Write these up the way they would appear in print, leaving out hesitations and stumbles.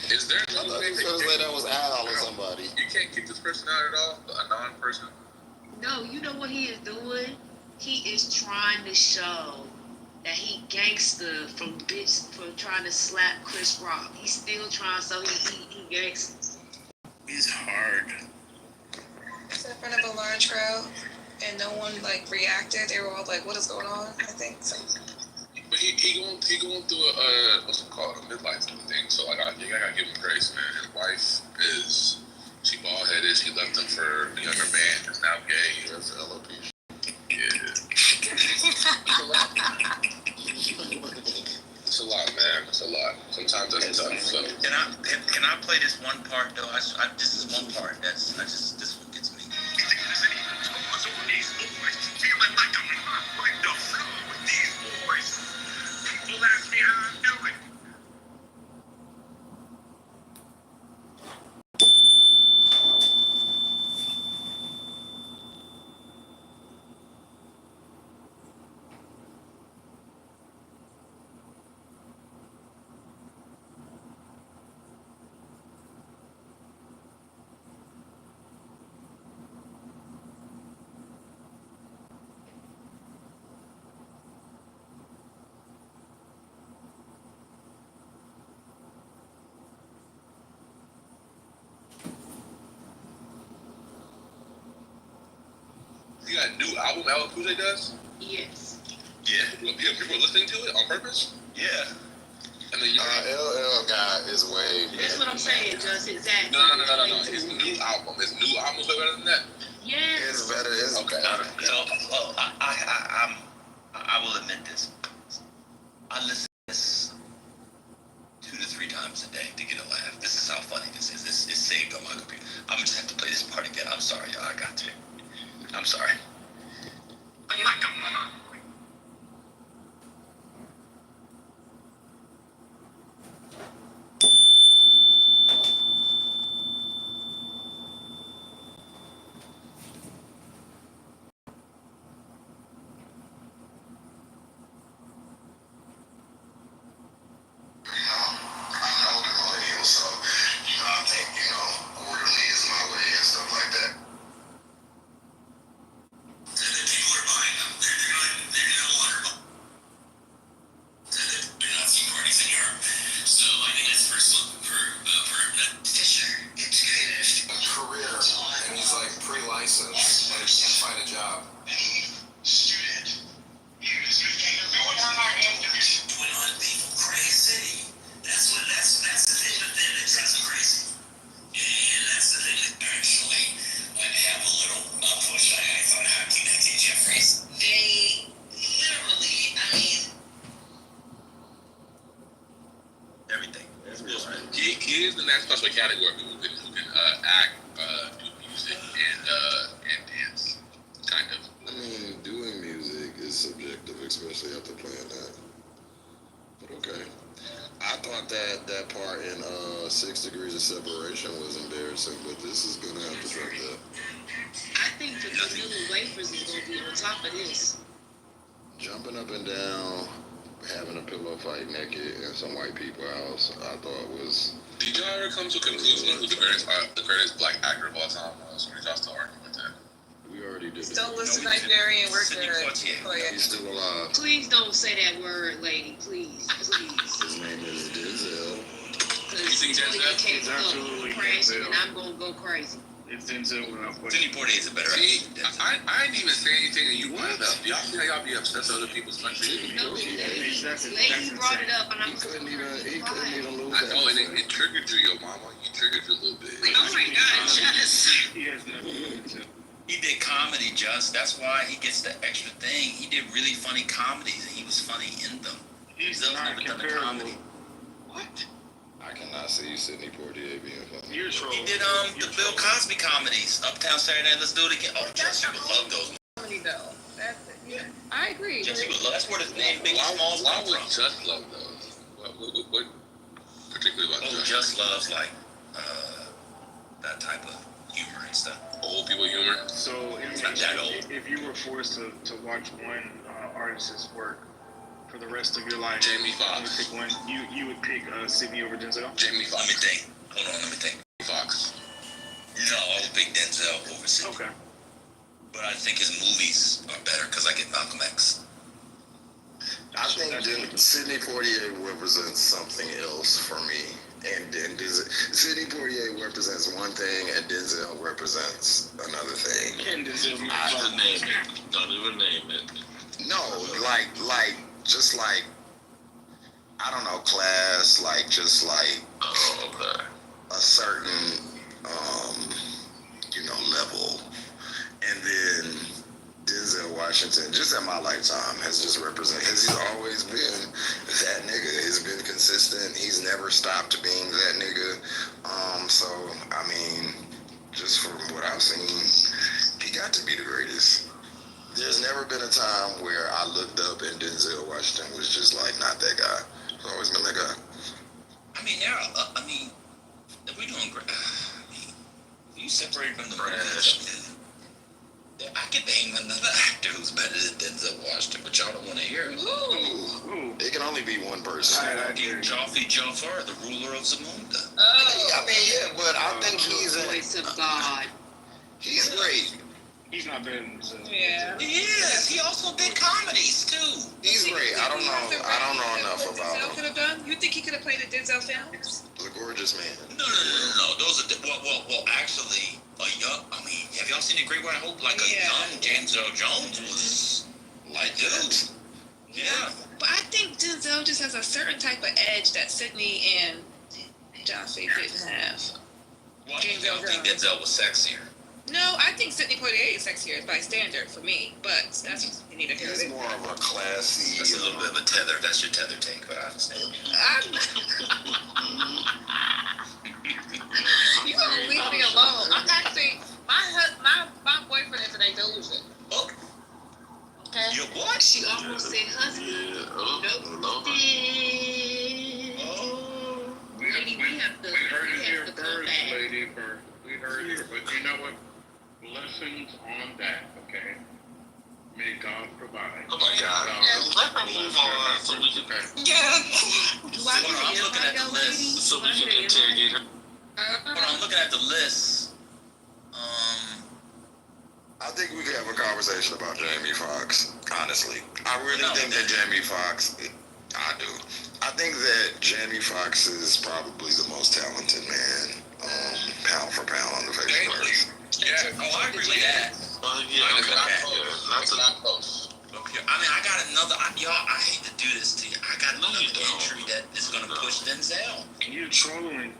Is there I thought you was gonna say that was Al or somebody. You can't kick this person out at all, a non-person. No, you know what he is doing? He is trying to show that he gangster from trying to slap Chris Rock. He's still trying, so he gangster. He's hard. It's in front of a large crowd, and no one like reacted. They were all like, "What is going on?" I think so. But he going through a what's it called, a midlife thing. So like I gotta give him grace, man. His wife is she bald headed. She left him for a younger man who's now gay. That's LOP. Yeah. It's a lot, man. It's a lot. Sometimes that's tough. So. Can I play this one part though? This is one part this one gets me. Feeling like I'm on the floor with these boys. People ask me how I'm doing. You got a new album LL Cool J does? Yes. Yeah. People are listening to it on purpose? Yeah. And then LL guy is way. That's what I'm saying, just exactly. No. His new album. His new album's way better than that. Yes. It's better. It's Okay. So, I will admit this. I listen to this 2 to 3 times a day to get a laugh. This is how funny this is. This is saved on my computer. I'm just have to play this part again. I'm sorry, y'all. I got to. I'm sorry. Pre-licensed and can't find a job. Student. Put on people crazy. That's the thing that drives me crazy. And that's the thing that actually have a little push. I thought how connected Jeffries. They literally, everything. He is in that special category of people who can act, do music, and dance, kind of. I mean, doing music is subjective, especially after playing that. But okay. I thought that part in 6 Degrees of Separation was embarrassing, but this is gonna have to drop that. I think the vanilla wafers is gonna be on top of this. Jumping up and down, having a pillow fight naked in some white people house, I thought was. Did y'all ever come to a conclusion on who the greatest black actor of all time was? Or did y'all still argue with that? We already did. Don't listen to Nigerian work there. He's still alive. Please don't say that word, lady. Please. His name is Denzel. Because You think Denzel? he's absolutely crashing, and I'm gonna go crazy. It's Denzel without question. Sidney Poitier is a better See, actor than Denzel. I didn't even say anything, and you wound up. Y'all see how y'all be obsessed with other people's country? No, lady brought it up, and I'm He couldn't even lose I that. know, and it triggered you, your mama. You triggered you a little bit. Oh my God, just. He has nothing to do. He did comedy, Just. That's why he gets the extra thing. He did really funny comedies, and he was funny in them. He's Denzel's not never done a comparable. comedy. What? I cannot see Sidney Poitier being funny. You're trolling. He did the Bill Cosby comedies. Uptown Saturday Night, Let's Do It Again. Oh, Just, you would love those. Funny though. That's it. Yeah. I agree. Just, you would love. That's where the name Big Smalls Why come would from. Just love those? What particularly about Oh, Just? Just loves like that type of humor and stuff. Old people humor? So It's not that old. if you were forced to watch one artist's work for the rest of your life. Jamie You would Foxx. pick one. You would pick Sydney over Denzel. Jamie Let Foxx. me think. Hold on, let me think. Fox. No, I would pick Denzel over Sidney. Okay. But I think his movies are better because I get Malcolm X. I think Sidney Poitier represents something else for me, and then Sidney Poitier represents one thing, and Denzel represents another thing. And Denzel. Don't name it. Don't even name it. No, just like I don't know, class, just like Oh, okay. a certain level, and then Denzel Washington, just in my lifetime, has just represented, because he's always been that nigga. He's been consistent. He's never stopped being that nigga. So, I mean, just from what I've seen, he got to be the greatest. There's never been a time where I looked up and Denzel Washington was just like, not that guy. He's always been that guy. I mean, if we're doing great, if you separate from the movies, I could name another actor who's better than Denzel Washington, but y'all don't want to hear it. Ooh. It can only be one person. Joffrey Jafar, the ruler of Zamunda. I mean, yeah, but I think Voice of God. he's great. He's not better than Denzel. Yeah. He is. He also did comedies too. He's great. I don't know enough What about Denzel him. could have done? You think he could have played in Denzel films? The gorgeous man. No. Those are well. Actually, have y'all seen The Great White Hope? Like a Yeah. young Denzel Jones was like, dude. Yeah. But I think Denzel just has a certain type of edge that Sidney and Joffrey didn't have. Well, I think Denzel was sexier. No, I think Sidney Poitier is sexier by standard for me, but that's neither here nor He's there. more of a classy. That's a little bit of a tether. That's your tether take, but I understand. You gonna leave me alone? I'm actually my boyfriend is an illusion. Oh, Okay. you what? She almost said husband. Yeah. Oh, Lord. Oh. We have to- heard we it have here to come first, back. lady. First. We heard it, but you know what? Blessings on that, okay? May God provide. Oh my God. Let me move on so we can Yeah. Do I Hold on, get I'm to looking at the invite list. lady? so Do we I can get to interrogate her. Hold on, I'm looking at the list. I think we could have a conversation about Jamie Foxx. Honestly, I really No. think that Jamie Foxx. I do. I think that Jamie Foxx is probably the most talented man, pound for pound, on the face of the earth. Yeah. Oh, I agree with that. Yeah, It's okay. not Yeah, close. not It's to. not close. Okay. I mean, I got another. Y'all, I hate to do this to you. I got No, another you don't. entry that is going to push Denzel. You're trolling.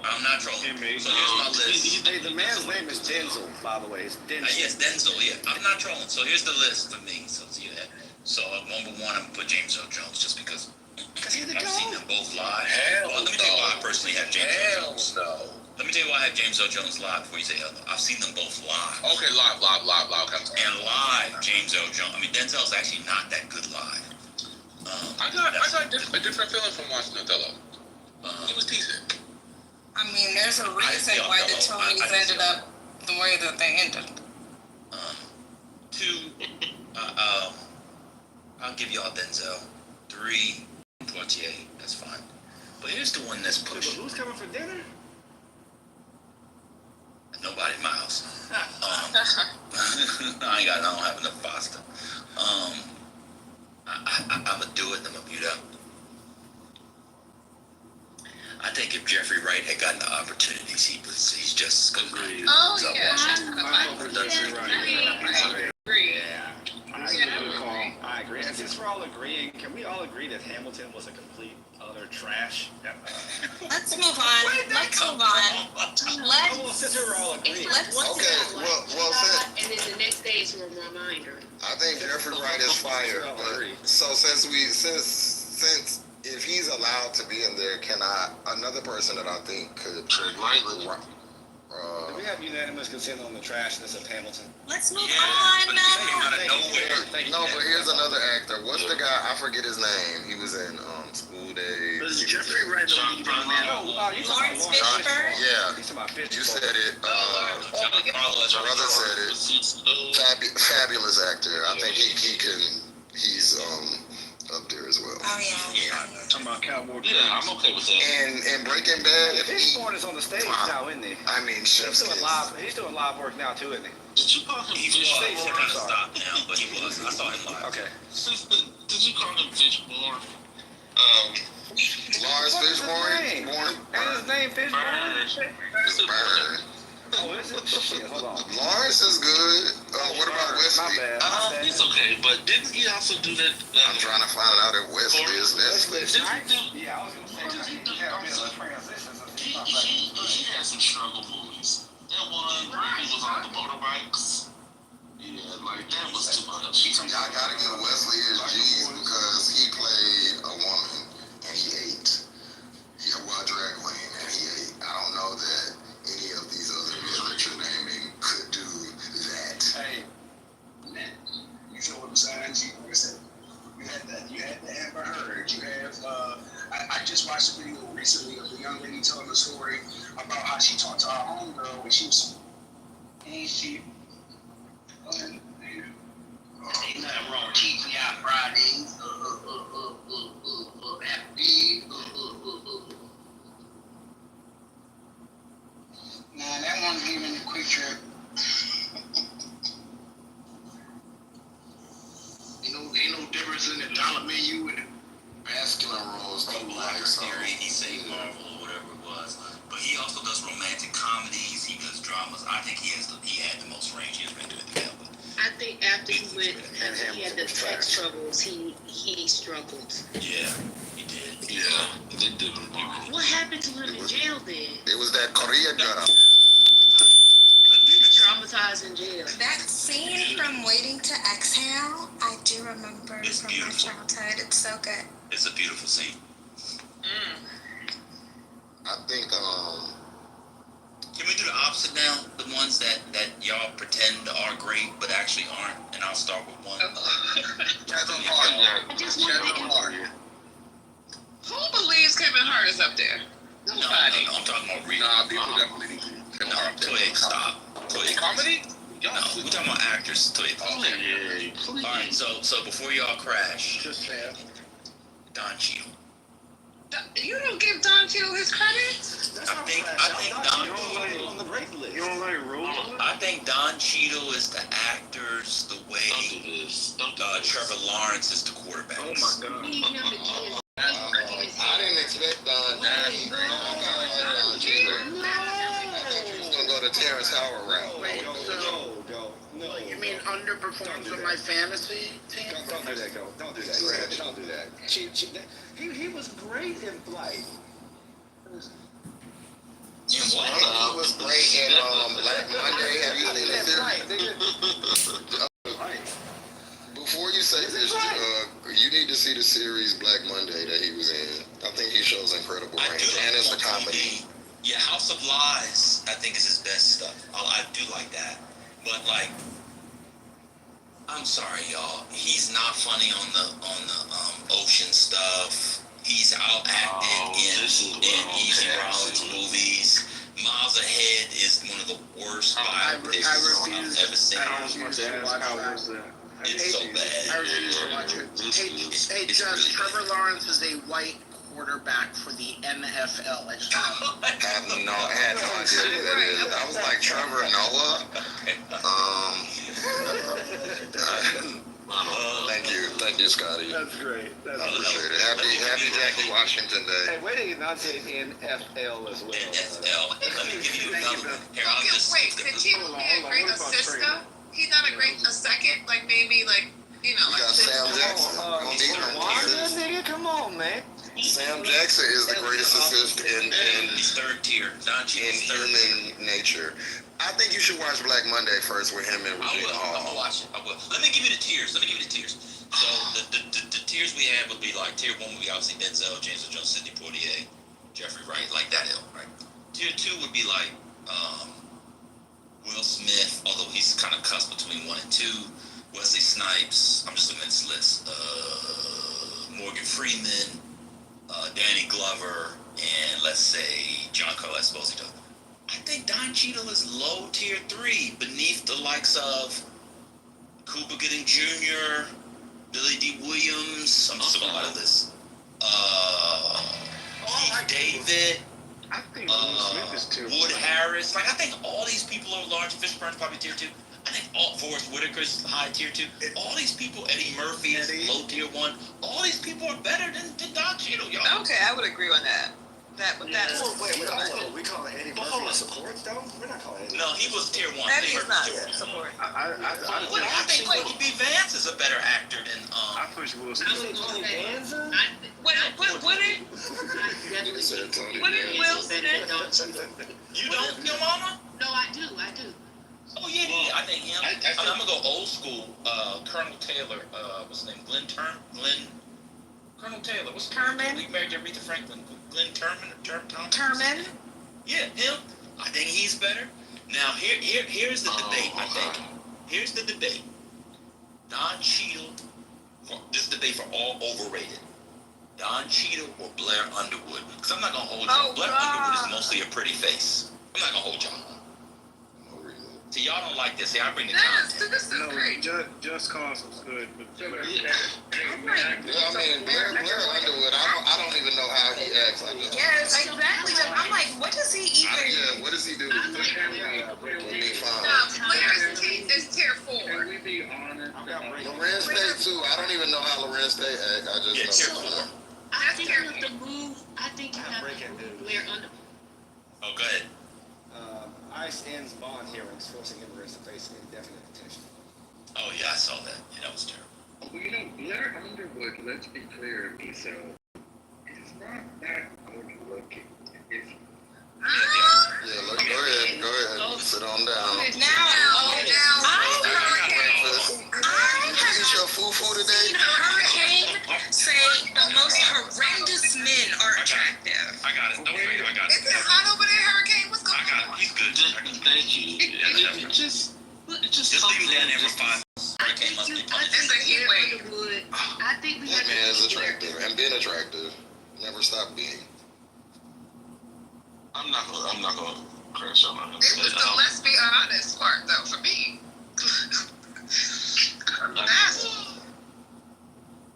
I'm not trolling. Inmate. So here's my list. Hey, the man's name is Denzel, by the way. It's Denzel. Yes, Denzel. Yeah, I'm not trolling. So here's the list for me. So see that. So number one, I'm gonna put James Earl Jones just because I've seen them both live. Hell Well, let me tell you why I no. personally have James Earl Hell Jones. no. Let me tell you why I have James Earl Jones live before you say other. I've seen them both live. Okay, live. And live, James Earl Jones. I mean, Denzel's actually not that good live. I got a different feeling from watching Othello. He was decent. I mean, there's a reason why the Tonys ended up the way that they ended. Two, I'll give y'all Denzel. Three, Poitier. That's fine. But here's the one that's But pushing. who's coming for dinner? Nobody in my house. I don't have enough pasta. I'm gonna do it and I'm gonna mute up. I think if Jeffrey Wright had gotten the opportunities, he's just as good. Agreed. Oh So, yeah. I Agree. I agree. And since we're all agreeing, can we all agree that Hamilton was a complete utter trash? Let's move on. Let's move on. Well, since we're all agreeing. Let's Okay, well, And then the next day is a reminder. I think Jeffrey Wright is fired. But, so since if he's allowed to be in there, another person that I think could Rightly. Do we have unanimous consent on the trashness of Hamilton? Let's move Yeah, but it came on. out of nowhere. No, but here's another actor. What's the guy? I forget his name. He was in School Days. Is Jeffrey Wright the lead in that? You talking Lawrence about Fishburne? Yeah, He's talking about Fishburne. you said it. Carlos. Brother said it. Fabulous actor. I think he's up there as well. Oh yeah. Talking about Cowboy. Yeah, I'm okay with that. And Breaking Bad, Fishborn is on the stage now, isn't he? I mean, Chef's He's doing Kiss. live. He's doing live work now too, isn't he? Did you call him He Fishborn? was. He kind of stopped now, but he was. I saw him live. Okay. Did you call him Fishborn? Lawrence Fishburne, born And his name Fishborn. Burn. Oh, is it? Shit, hold on. Lawrence is good. What about My Wesley? bad. My bad. He's okay, but didn't he also do that? I'm trying to find out if Wesley is Wesley. Yeah, I was gonna say he had a bit of a transition. He had some struggle movies. That one where he was on the motorbikes. Yeah, like that was too much. I gotta give Wesley his G's because he played a woman and he ate. He a drag queen and he ate. I don't know that any of these other men that you're naming could do that. Hey, you know what I'm saying? You had the Amber Heard. You have I just watched a video recently of the young lady telling a story about how she talked to her homegirl when she was ain't nothing wrong with TGI Fridays, Nah, that one's even a quick trip. Ain't no difference in the dollar menu and the Masculine roles do like so. He sang Marvel or whatever it was, but he also does romantic comedies. He does dramas. I think he had the most range he has been doing together. I think after he had the sex troubles, he struggled. Yeah, he did. Yeah, they did. What happened to him in jail then? It was that Korea girl. Traumatized in jail. That scene from Waiting to Exhale, I do remember It's from beautiful. my childhood. It's so good. It's a beautiful scene. I think Can we do the opposite now? The ones that y'all pretend are great but actually aren't, and I'll start with one. Kevin Hart. I just want to make it. Who believes Kevin Hart is up there? No, I'm talking about real. Nah, people definitely need to. No, Twig, stop. Twig. Comedy? No, we're talking about actors. Twig. Yeah, please. All right, so before y'all crash, Just fair. Don Cheadle. You don't give Don Cheadle his credit? I think Don. On the great list. You don't like rules? I think Don Cheadle is the actors the Don't way do this. Don't do this. Trevor Lawrence is the quarterback. Oh my God. We need him to get I didn't expect Don. I was gonna go to Terrence Howard route. No. You mean underperformed for my fantasy team? Don't do that, go. Don't do that. Greg, don't do that. He was great in Flight. You what? He was great in Black Monday. Have you seen the series? Before you say this, you need to see the series Black Monday that he was in. I think he shows incredible I range, do and it's a like comedy. Yeah, House of Lies, I think is his best stuff. I do like that. But like, I'm sorry, y'all. He's not funny on the ocean stuff. He's out acted in Easy Rollins movies. Miles Ahead is one of the worst biopics I've ever seen. It's so bad. I refuse to watch it. Hey, Judge, Trevor Lawrence is a white quarterback for the NFL. I had no idea who that is. I was like Trevor Noah. Thank you, Scotty. That's great. That's Appreciate it. Happy Jackie Washington Day. Hey, wait till you enunciate NFL as well. NFL. Let me give you another one. Here, I'll just. Wait, could he be a great assist though? He's not a great second, like maybe like You got Sam Jackson. Nigga, come on, man. Sam Jackson is the greatest assist in He's third tier. Don Cheadle's third tier. human nature. I think you should watch Black Monday first with him and I Regina will. I'm Hall. gonna watch it. I will. Let me give you the tiers. So the tiers we had would be like tier 1 would be obviously Denzel, James Earl Jones, Sidney Poitier, Jeffrey Wright, like that ilk, right? Tier 2 would be like Will Smith, although he's kind of cussed between 1 and 2. Wesley Snipes. I'm just looking at this list. Morgan Freeman, Danny Glover, and let's say Giancarlo Esposito. I think Don Cheadle is low tier 3, beneath the likes of Cuba Gooding Jr., Billy D. Williams. I'm just going by the list. Keith David. I think Will Smith is tier Wood 1. Harris. Like, I think all these people are large. Fishburne's probably tier 2. I think all Forrest Whitaker's high tier 2. All these people, Eddie Murphy is low tier 1. All these people are better than Don Cheadle, y'all. Okay, I would agree on that. We call Eddie Murphy a support though? We're not calling Eddie. No, he was tier 1. Eddie is not tier 1. support. I think Michael B. Vance is a better actor than I push Will Smith. Tony Danza? What did Will Smith? You don't, your mama? No, I do. Oh yeah, I think him. I'm gonna go old school. Colonel Taylor. What's his name? Colonel Taylor. What's Terman? He married Aretha Franklin. Glenn Terman. Terman? Yeah, him. I think he's better. Now here's the debate. I think here's the debate. Don Cheadle. This debate for all overrated. Don Cheadle or Blair Underwood? Because I'm not gonna hold you. Blair Underwood is mostly a pretty face. I'm not gonna hold y'all. See, y'all don't like this. See, I bring the content. This is great. Just Cause was good, but Blair Underwood, I don't even know how he acts. Yes, exactly. I'm like, what does he even? What does he do? Blair is tier 4. can we be honest? Lorenz Tate too. I don't even know how Lorenz Tate act. I just know. tier 4. I think you have to move. I think you have to move Blair Underwood. Oh, go ahead. ICE ends bond hearings, forcing immigrants to face indefinite detention. Oh yeah, I saw that. Yeah, that was terrible. Well, Blair Underwood, let's be clear, Miso, is not that good looking. It's Yeah, look, go ahead. Sit on down. Is your foo-foo today? Hurricane say the most horrendous men are attractive. I got it. Don't worry, I got it. Is it hot over there, Hurricane? What's going I got on? it. He's good. Thank you. It just Just leave him down there for 5. Hurricane must be punished. It's a heat wave. Underwood. I think we have That man is to move Blair. attractive and being attractive. Never stop being. I'm not gonna crash on him. It was the let's be honest part, though, for me.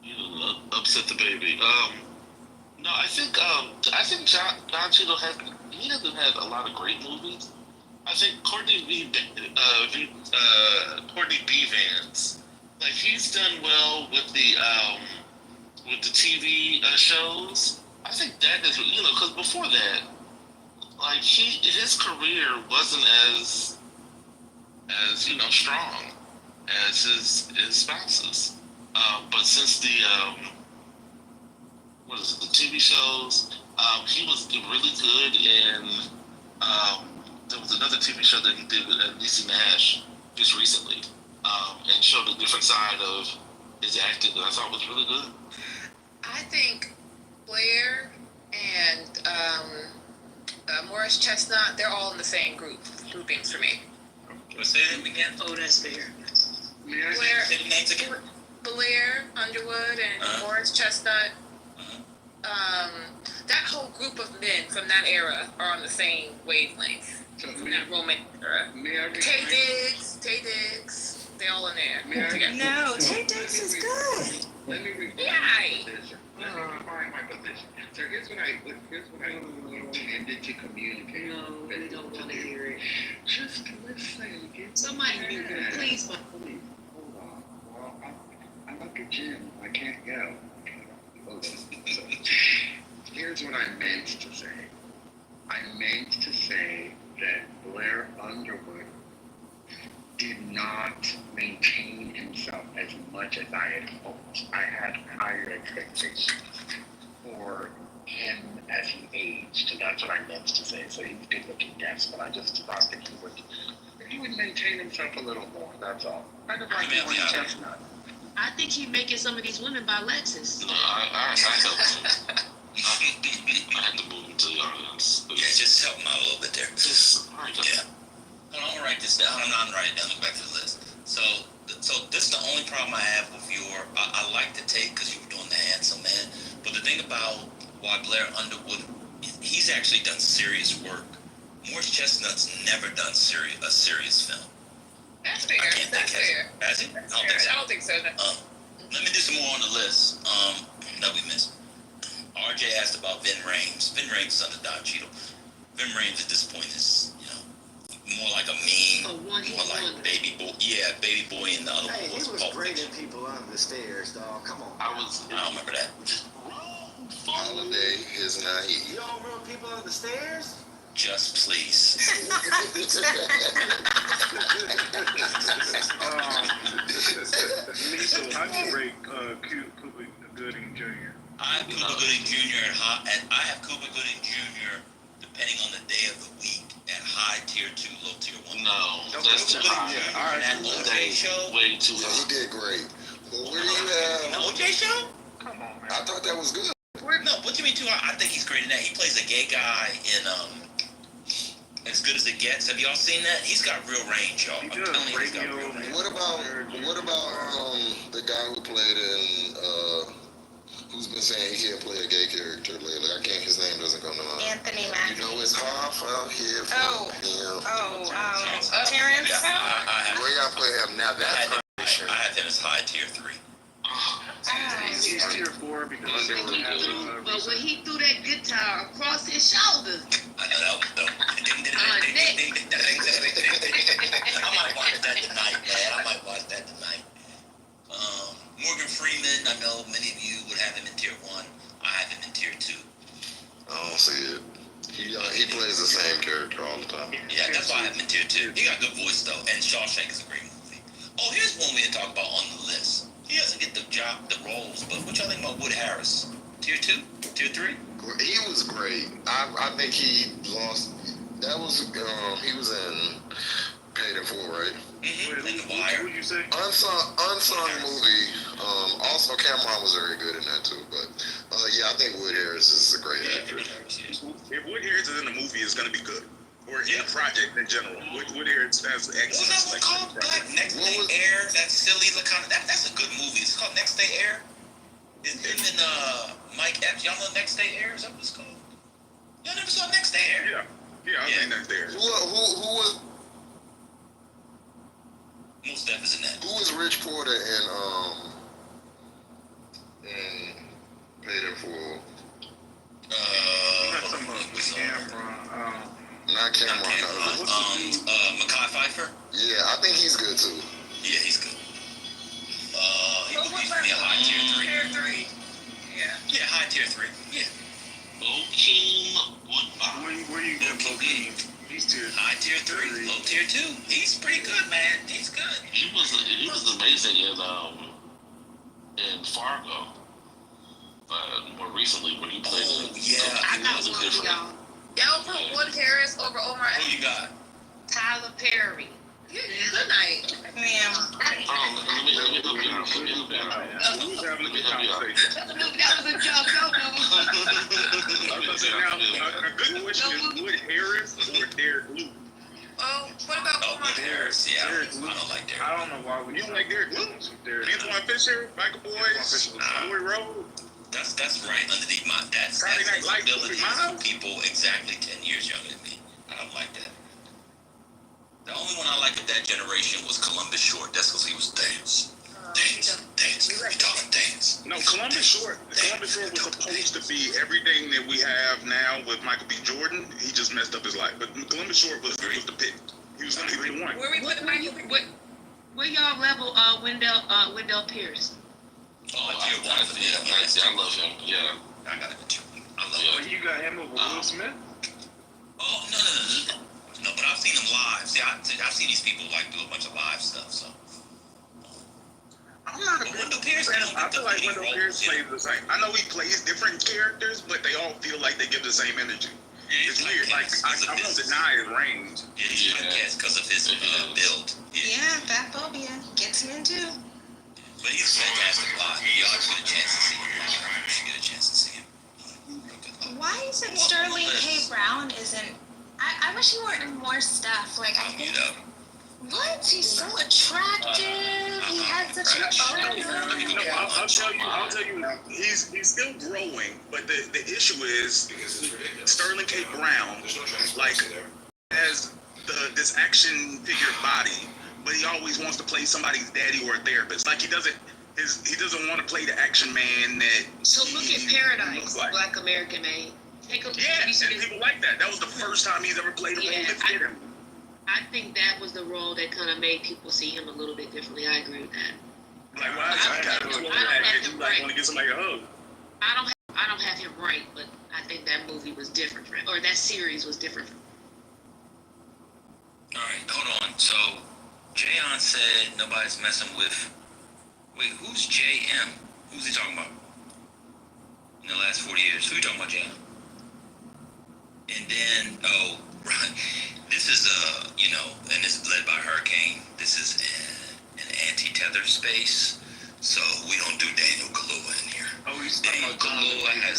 You upset the baby. No, I think Don Cheadle doesn't have a lot of great movies. I think Courtney B. Vance, like he's done well with the TV shows. I think that is because before that, like his career wasn't as strong as his spouse's. But since the the TV shows, he was really good in. There was another TV show that he did with Niecy Nash just recently, and showed a different side of his acting that I thought was really good. I think Blair and Morris Chestnut, they're all in the same grouping for me. Say them again. Oh, that's fair. Blair, Say the names again. Blair Underwood and Morris Chestnut. That whole group of men from that era are on the same wavelength. From that romantic era. Tay Diggs, they all in there together. No, Tay Diggs is good. Let me refine Yay. my position. Let me refine my position. So here's what I intended to communicate. No, we don't want to hear it. Just listen. Somebody mute it, please. Hold on. Well, I'm at the gym. I can't go. So, here's what I meant to say. I meant to say that Blair Underwood did not maintain himself as much as I had hoped. I had higher expectations for him as he aged, and that's what I meant to say. So he's good looking, yes, but I just thought that he would maintain himself a little more, that's all. Kind of like Morris Chestnut. I think he's making some of these women buy Lexus. No, I helped him. I had to move him to the audience. Yeah, just help him out a little bit there. Yeah. Hold on, I'm gonna write this down. I'm not writing it down. Go back to the list. So this is the only problem I have with your. I like the take because you were doing the handsome man. But the thing about why Blair Underwood, he's actually done serious work. Morris Chestnut's never done a serious film. That's fair. I can't That's think fair. has he? I don't think so. I don't think so. No. Let me do some more on the list. That we missed. RJ asked about Vin Rames. Vin Rames is under Don Cheadle. Vin Rames at this point is, more like a meme. More like Baby Boy. Yeah, Baby Boy and the other Hey, one was he was Pulp bringing Fiction. people under the stairs, dog. Come on. I don't remember that. Holiday is not You here. don't remember people under the stairs? Just please. Lisa, how do you rate Cuba Gooding Jr.? I have Cuba Gooding Jr. and I have Cuba Gooding Jr. depending on the day of the week at high tier 2, low tier 1. No, that's too high. That OJ show. Way too He high. did great. But where do you The have? OJ show? Come on, man. I thought that was good. No, what do you mean too high? I think he's great in that. He plays a gay guy in As Good as It Gets. Have y'all seen that? He's got real range, y'all. He I'm does. telling you, he's got real Radio. range. What about the guy who played in who's been saying he can't play a gay character lately? His name doesn't come to mind. Anthony You Mackie. know it's half out here Oh. from him. Terrence. Where y'all play him now? That's I have him as high tier 3. He's tier 4 because they were having But when he threw that guitar across his shoulder, I know that was dope. I might watch that tonight, man. I might watch that tonight. Morgan Freeman, I know many of you would have him in tier 1. I have him in tier 2. I don't see it. He plays the same character all the time. Yeah, that's why I have him in tier 2. He got a good voice though, and Shawshank is a great movie. Oh, here's one we didn't talk about on the list. He doesn't get the roles, but what y'all think about Wood Harris? Tier 2? Tier 3? He was great. I think he lost. That was he was in Paid in Full, right? Mm-hmm. In The Wire. What would you say? Unsung movie. Also Cameron was very good in that too. But yeah, I think Wood Harris is a great actor. If Wood Harris is in the movie, it's gonna be good. Or in the project in general. Wood Harris has excellent. What's that one called? Black Next Day Air? That silly Lacana. That's a good movie. It's called Next Day Air. It's him and Mike Epps. Y'all know Next Day Air? Is that what it's called? Y'all never saw Next Day Air? Yeah, I think that's there. Who was Most Def is in that. who was Rich Porter in Paid in Full? Not some Cameron. Not Cameron. Mekhi Phifer? Yeah, I think he's good too. Yeah, he's good. He would be a high tier 3. Yeah, high tier 3. Yeah. Bokeem Woodbine. Where you get Bokeem? He's tier. High tier 3, low tier 2. He's pretty good, man. He's good. He was amazing in Fargo. But more recently, when he played I got one for y'all. Y'all put Wood Harris over Omar Who Epps. you got? Tyler Perry. Good night. Let me help you out. Who's having a good conversation? That was a joke. Now, a good question is Wood Harris or Derek Luke? Oh, what about Oh, Omar Wood Harris. Yeah, I don't like Derek. I don't know why we You don't like Derek Luke? Antoine Fisher, Michael Boyce, Louis Rose. That's right underneath my. That's Friday Night Lights, ability Miles? for people exactly 10 years younger than me. I don't like that. The only one I liked of that generation was Columbus Short. That's because he was dance. We talking dance. No, Columbus Short was supposed to be everything that we have now with Michael B. Jordan. He just messed up his life. But Columbus Short was the pick. He was going to be the one. Where we put Michael? Where y'all level Wendell Pierce? Oh, tier 1. Yeah, I love him. Yeah. I got it. I love Oh, him. you got him over Will Smith? Oh, no, but I've seen him live. See, I've seen these people like do a bunch of live stuff, so. I'm not a big Wendell Pierce, fan. I feel like Wendell Pierce plays the same. I know he plays different characters, but they all feel like they give the same energy. It's weird. Like, I won't deny his range. Yeah, he's like Cass because of his build. Yeah, fat phobia gets him in too. But he's fantastic live. Y'all should get a chance to see him live. You should get a chance to see him. Why is it Sterling K. Brown isn't? I wish he were in more stuff. Like I think. What? He's so attractive. He had such an I'll tell you, he's still growing, but the issue is Sterling K. Brown, like, has this action figure body, but he always wants to play somebody's daddy or a therapist. Like, he doesn't he doesn't want to play the action man that. So look at Paradise, Black American made. Yeah, and people like that. That was the first time he's ever played a role that fit him. I think that was the role that kind of made people see him a little bit differently. I agree with that. Like, why is he got to want to get somebody a hug? I don't have him right, but I think that movie was different for him, or that series was different for him. All right, hold on. So, Jayon said nobody's messing with. Wait, who's JM? Who's he talking about? In the last 40 years, who you talking about, Jayon? And then, right. This is and this is led by Hurricane. This is an anti-tether space, so we don't do Daniel Kaluuya in here. Daniel Kaluuya has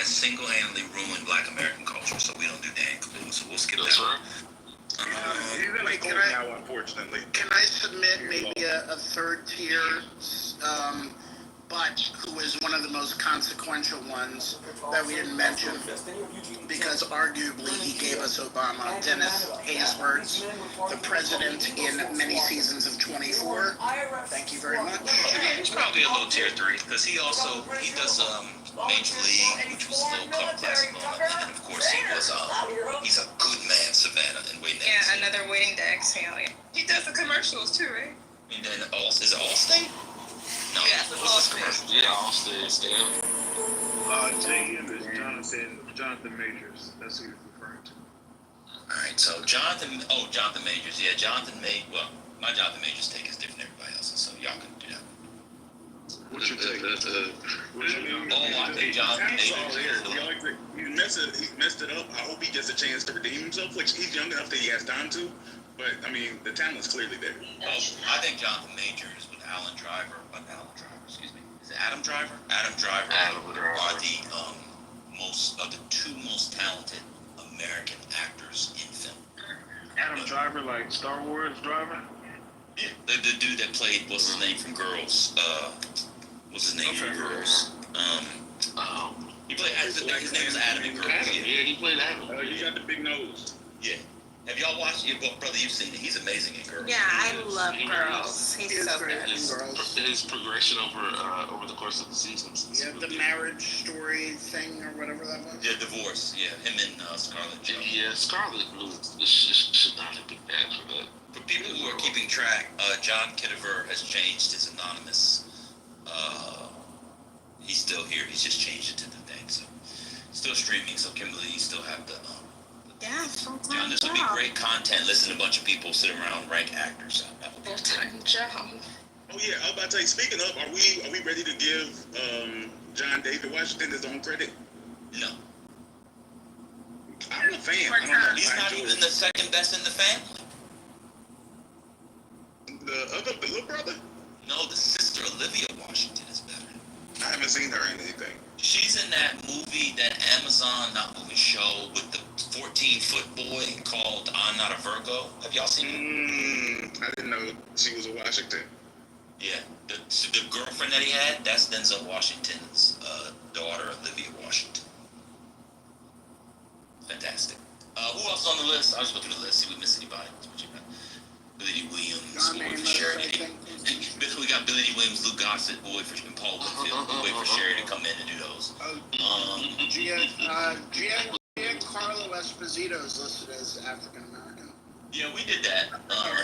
single-handedly ruined Black American culture, so we don't do Daniel Kaluuya. So we'll skip that one. Wait, can I? Now, unfortunately, can I submit maybe a third tier? But who is one of the most consequential ones that we didn't mention, because arguably he gave us Obama, Dennis Haysbert, the president in many seasons of 24. Thank you very much. He's probably a low tier 3, because he does Major League, which was a little cult classic moment, and of course he's a good man, Savannah, and Waiting to Exhale. Yeah, another Waiting to Exhale. He does the commercials too, right? And then is it Allstate? No, yeah, what's the commercial? Yeah, Allstate, Stan. JM is Jonathan Majors. That's who he's referring to. All right, so Jonathan Majors. Yeah, well, my Jonathan Majors take is different than everybody else's, so y'all can do that. What's your take? I think Jonathan Majors. He messed it up. I hope he gets a chance to redeem himself. Like, he's young enough that he has time to. But, I mean, the talent's clearly there. I think Jonathan Majors with excuse me. Is it Adam Driver? Adam Driver are the two most talented American actors in film. Adam Driver, like Star Wars Driver? Yeah, the dude that played, what's his name from Girls? From Girls? He played, his name was Adam in Girls. Yeah, he played Adam. He got the big nose. Yeah. Have y'all watched it? Well, brother, you've seen it. He's amazing in Girls. Yeah, I love Girls. He's so good. His progression over the course of the seasons. Yeah, the marriage story thing or whatever that was. Yeah, divorce. Yeah, him and Scarlett Johansson. Yeah, Scarlett should not have been bad for that. For people who are keeping track, John Kittiver has changed his anonymous. He's still here. He's just changed it to the thing. So still streaming. So Kimberly, you still have the. Yeah, full-time this would be great content. Listen to a bunch of people sit around, rank actors. Full-time job. Oh yeah, I was about to say. Speaking of, are we ready to give John David Washington his own credit? No. I'm a fan. He's not even the second best in the family. The little brother? No, the sister Olivia Washington is better. I haven't seen her in anything. She's in that movie, that Amazon, show with the 14-foot boy called I'm Not a Virgo. Have y'all seen it? I didn't know she was a Washington. Yeah, the girlfriend that he had, that's Denzel Washington's daughter, Olivia Washington. Fantastic. Who else is on the list? I'll just go through the list, see if we miss anybody. Billy Williams, boy for Sherry. We got Billy Williams, Luke Gossett, boy for Paul Whitfield. Wait for Sherry to come in and do those. Giancarlo Esposito is listed as African American. Yeah, we did that.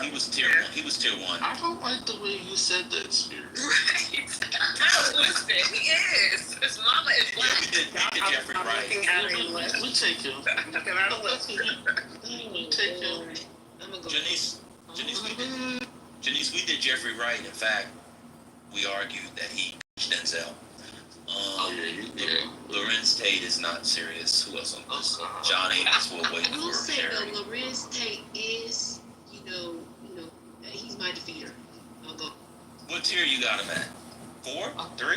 He was tier 1. I don't like the way you said that, Spirit. Right. Listen, he is. His mama is black. We did Jeffrey Wright. We take him. We take him. Janice, we did Jeffrey Wright. In fact, we argued that he Denzel. Lorenz Tate is not serious. Who else on this? Johnny is what waiting I will for say Sherry. though, Lorenz Tate is, he's my defeater. I'll go. What tier you got him at? 4? 3?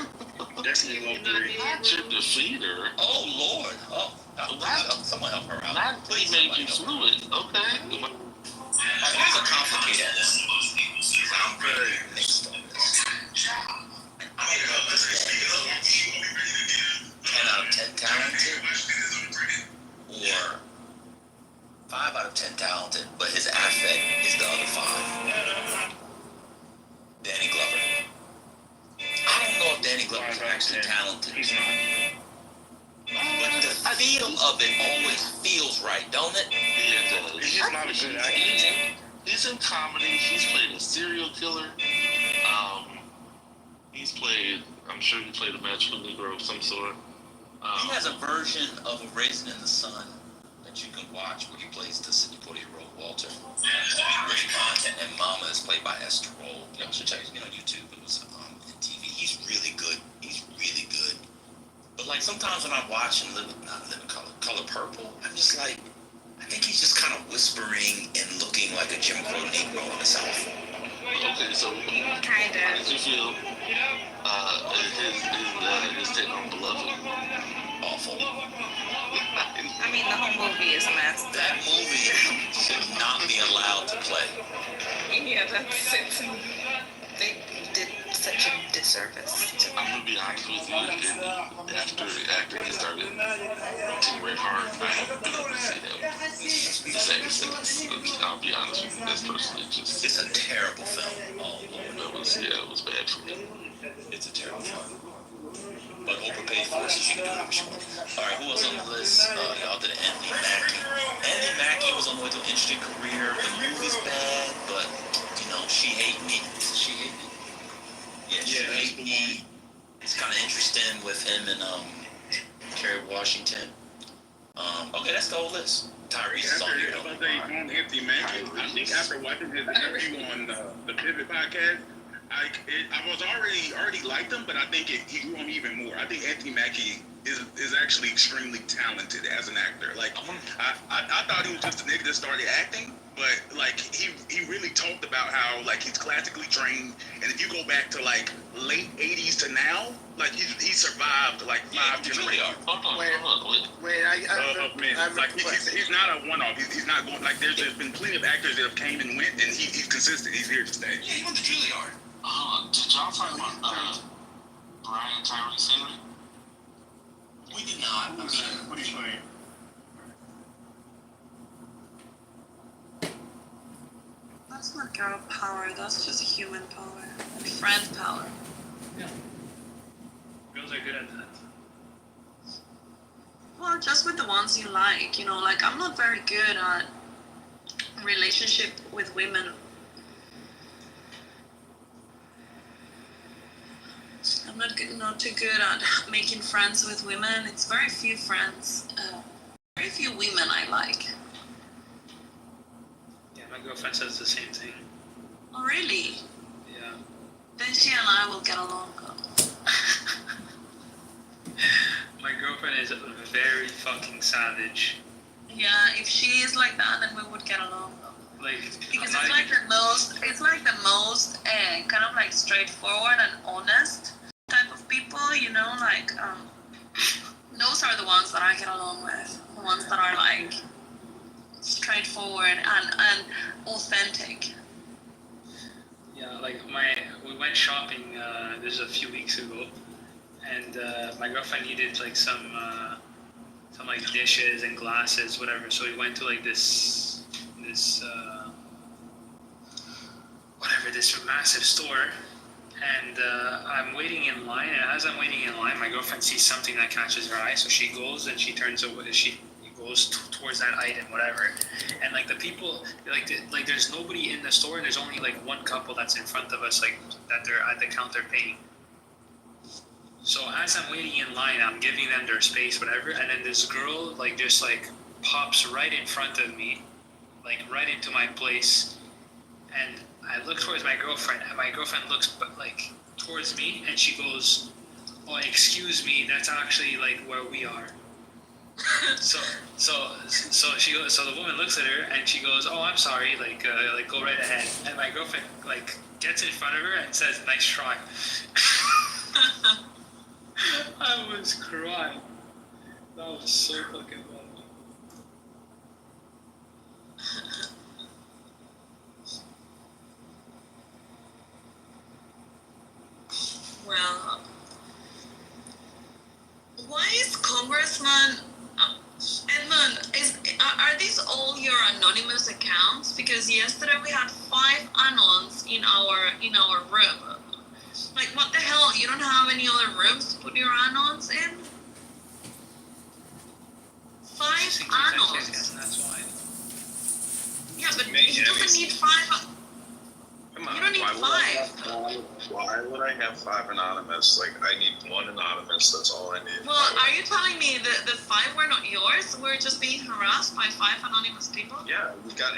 Definitely low 3. Your defeater. Oh Lord! Someone help her out. That Please, made you fluid. Okay. That's a complicated one. I'm very mixed on this. I don't know if this is 10 out of 10 talented or 5 out of 10 talented, but his affect is the other 5. love, it always feels right, don't it? Yeah, it does. He's just not a good actor. He's in comedy. He's played a serial killer. He's played. I'm sure he played a magical Negro of some sort. He has a version of A Raisin in the Sun that you can watch where he plays the Sidney Poitier role, Walter. Really fun. And Mama is played by Esther Roll. You know, should check it on YouTube. It was on TV. He's really good. He's really good. But like sometimes when I watch not Living Color Purple, I'm just like, I think he's just kind of whispering and looking like a Jim Crow Negro in the South. Okay, so Kind how of. did you feel? His take on Beloved. Awful. I mean, the whole movie is messed That up. movie should not be allowed to play. Yeah, that's it. They did such a disservice. I'm gonna be honest with you. After he started roasting Red Heart, I haven't been able to see him the same since. I'll be honest with you. That's personally just. It's a terrible film. Oh, Lord. It was bad for me. It's a terrible film. But overpaid for it, so she can do whatever she wants. All right, who else on the list? Y'all did Anthony Mackie. Anthony Mackie was on the way to an interesting career. The movie's bad, but, you know, She Hate Me. She Hate Me? Yeah, She Hate Me. It's kind of interesting with him and Kerry Washington. Okay, that's the whole list. Tyrese is on here. On Anthony Mackie, I think after watching his interview on the Pivot podcast, I was already liked him, but I think he grew on me even more. I think Anthony Mackie is actually extremely talented as an actor. Like I thought he was just a nigga that started acting, but like he really talked about how like he's classically trained, and if you go back to like late '80s to now, like he survived like 5 generations. Wait, He's not a one-off. He's not going like there's been plenty of actors that have came and went, and he's consistent. He's here to stay. Yeah, he went to Juilliard. Did y'all talk about Brian Tyrese Henry? We did not. I mean, What are you playing? That's not girl power, that's just human power. Friend power. Yeah. Girls are good at that. Well, just with the ones you like, you know, like I'm not very good at relationship with women. I'm not too good at making friends with women. It's very few friends, very few women I like. Yeah, my girlfriend says the same thing. Oh, really? Yeah. Then she and I will get along. My girlfriend is very fucking savage. Yeah, if she is like that, then we would get along. Like, Because it's like the most kind of like straightforward and honest type of people, you know, like those are the ones that I get along with, the ones that are like straightforward and authentic. Yeah, like we went shopping this was a few weeks ago, and my girlfriend needed like some like dishes and glasses, whatever. So we went to like this massive store, and I'm waiting in line. And as I'm waiting in line, my girlfriend sees something that catches her eye, so she goes and she turns away. She goes towards that item, whatever. And like the people, like there's nobody in the store, and there's only like one couple that's in front of us, like that they're at the counter paying. So as I'm waiting in line, I'm giving them their space, whatever, and then this girl like just like pops right in front of me, like right into my place, and I look towards my girlfriend, and my girlfriend looks like towards me, and she goes, "Oh, excuse me, that's actually like where we are." So she goes. So the woman looks at her, and she goes, "Oh, I'm sorry. Like go right ahead." And my girlfriend like gets in front of her and says, "Nice try." I was crying. That was so fucking funny. Well, why is Congressman Edmund? Are these all your anonymous accounts? Because yesterday we had 5 anons in our room. Like, what the hell? You don't have any other rooms to put your anons in? 5 missing two Anons. certificates, and that's why. Yeah, but Me- he yeah, doesn't me- need 5. Come on, You don't need why would I have 5 anonymous? Like, I need 1 anonymous. That's all I need. Well, are you telling me that the 5 were not yours? We're just being harassed by 5 anonymous people? Yeah, we got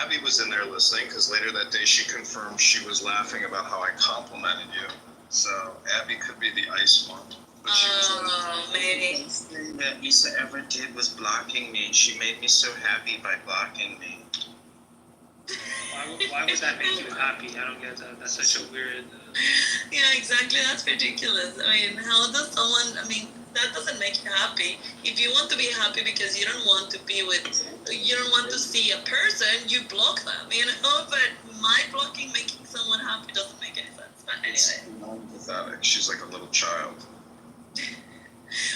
Abby was in there listening because later that day she confirmed she was laughing about how I complimented you. So Abby could be the ice one. But she was like, maybe. the thing that Issa ever did was blocking me. She made me so happy by blocking me. Why would that make you happy? I don't get that. That's such a weird. Yeah, exactly. That's ridiculous. I mean, how does someone? I mean, that doesn't make you happy. If you want to be happy because you don't want to be with, you don't want to see a person, you block them. You know, but my blocking making someone happy doesn't make any sense. But anyway. Pathetic. She's like a little child.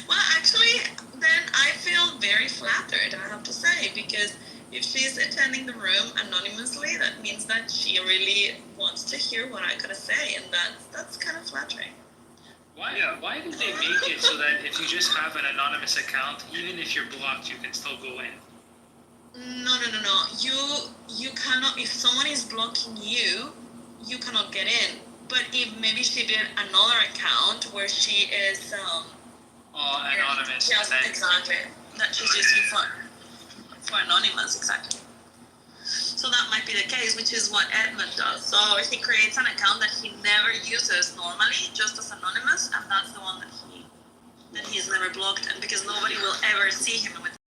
Well, actually, then I feel very flattered, I have to say, because if she's attending the room anonymously, that means that she really wants to hear what I gotta say, and that's kind of flattering. Why did they make it so that if you just have an anonymous account, even if you're blocked, you can still go in? No. You cannot. If someone is blocking you, you cannot get in. But if maybe she did another account where she is anonymous. Yes, exactly. That she's using for anonymous, exactly. So that might be the case, which is what Edmund does. So he creates an account that he never uses normally, just as anonymous, and that's the one that he's never blocked, and because nobody will ever see him with him.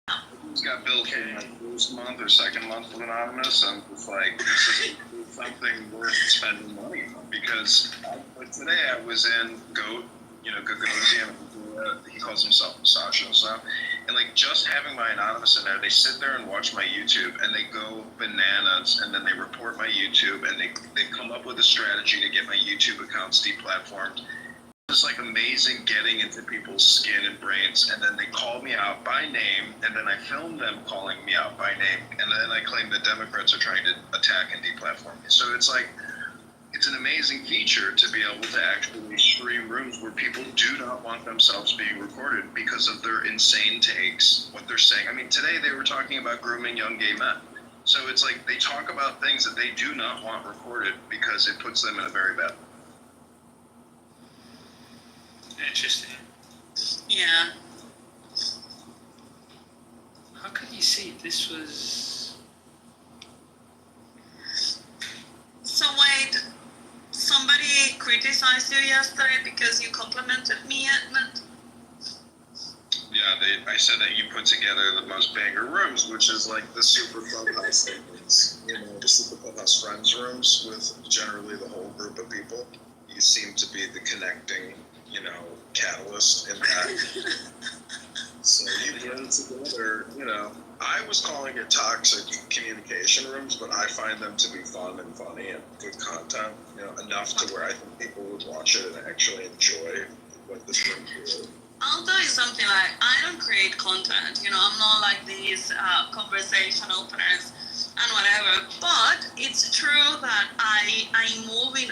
He's got billed for like first month or second month of anonymous, and it's like this is something worth spending money on. Because like today I was in Goat, Gagosian. He calls himself Sasha and stuff. And like just having my anonymous in there, they sit there and watch my YouTube and they go bananas, and then they report my YouTube and they come up with a strategy to get my YouTube accounts deplatformed. It's like amazing getting into people's skin and brains, and then they call me out by name, and then I film them calling me out by name, and then I claim the Democrats are trying to attack and deplatform me. So it's like, it's an amazing feature to be able to actually stream rooms where people do not want themselves being recorded because of their insane takes, what they're saying. I mean, today they were talking about grooming young gay men. So it's like they talk about things that they do not want recorded because it puts them in a very bad. Interesting. Yeah. How could you say this was? So wait, somebody criticized you yesterday because you complimented me, Edmund? Yeah, I said that you put together the most banger rooms, which is like the super clubhouse things, the super clubhouse friends rooms with generally the whole group of people. You seem to be the connecting, catalyst in that. So you put it together, I was calling it toxic communication rooms, but I find them to be fun and funny and good content, enough to where I think people would watch it and actually enjoy what this room is. I'll tell you something, like, I don't create content, I'm not like these conversation openers and whatever, but it's true that I move in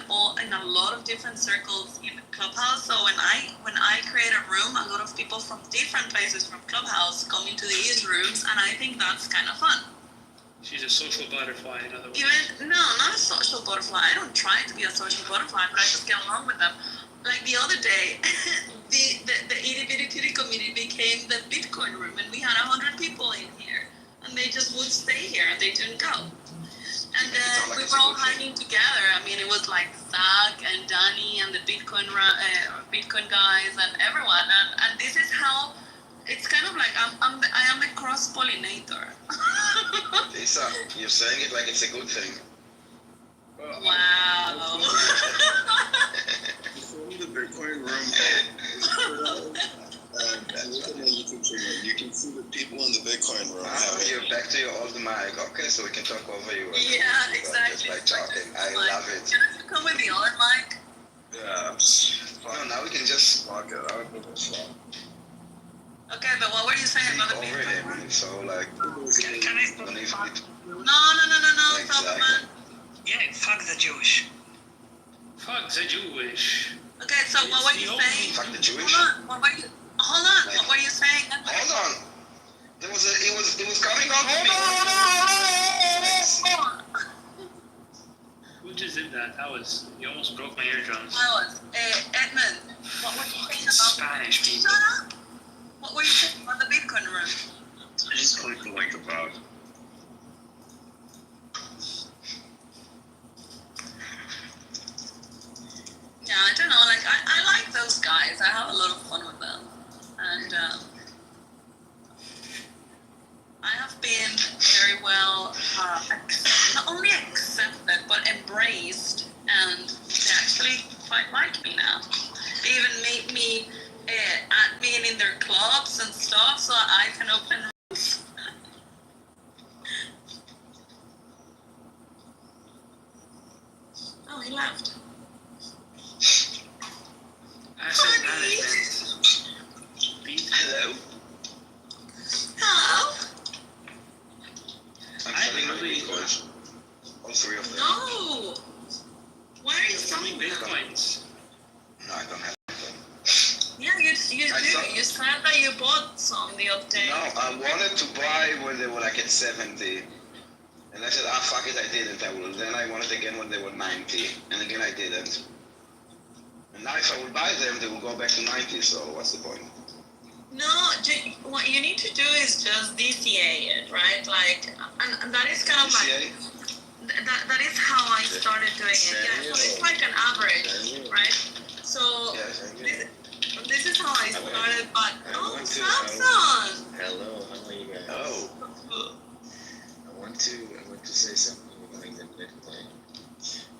a lot of different circles in Clubhouse. So when I create a room, a lot of people from different places from Clubhouse come into these rooms, and I think that's kind of fun. She's a social butterfly, in other words. No, not a social butterfly. I don't try to be a social butterfly, but I just get along with them. Like the other day, the itty bitty titty community became the Bitcoin room, and we had 100 people in here, and they just would stay here and they didn't go. And then we were all hanging together. I mean, it was like Zach and Danny and the Bitcoin guys and everyone. And this is how it's kind of like I am a cross pollinator. Lisa, you're saying it like it's a good thing. Wow. The Bitcoin room. You can see the people in the Bitcoin room. You're back to your old mic. Okay, so we can talk over you. Yeah, exactly. Just like talking. I love it. Can you come with the other mic? Yeah, I'm just. No, now we can just fuck it. I would put this one. Okay, but what were you saying about the over him. So like. Can I stop? No, stop, man. Yeah, fuck the Jewish. Fuck the Jewish. Okay, so what were you saying? Fuck the Jewish. Hold on. What were you saying? Hold on. It was coming up to me. Who just did that? You almost broke my eardrums. Edmund, what were you saying about Spanish people. Shut up! What were you saying about the Bitcoin run? I just clicked the link above. Yeah, I don't know, like, I like those guys. I have a lot of fun with them. And, I have been very well, not only accepted, but embraced, and they actually quite like me now. They even made me admin in their clubs and stuff, so I can open rooms. Oh, he left. Asset management. Hello? Hello? I'm selling my bitcoins. All three of them. No! Why are you selling them? Bitcoins. No, I don't have them. Yeah, you do. I thought- You said that you bought some the other day. No, I wanted to buy when they were like at 70. And I said, fuck it, I didn't. Then I wanted again when they were 90. And again, I didn't. And now if I would buy them, they will go back to 90. So what's the point? No, what you need to do is just DCA it, right? Like, and that is kind of like, that is how I started doing it. Yeah, so it's like an average, right? So this is how I started, but Samson! Hello, how are you guys? Oh. I want to say something regarding the Bitcoin.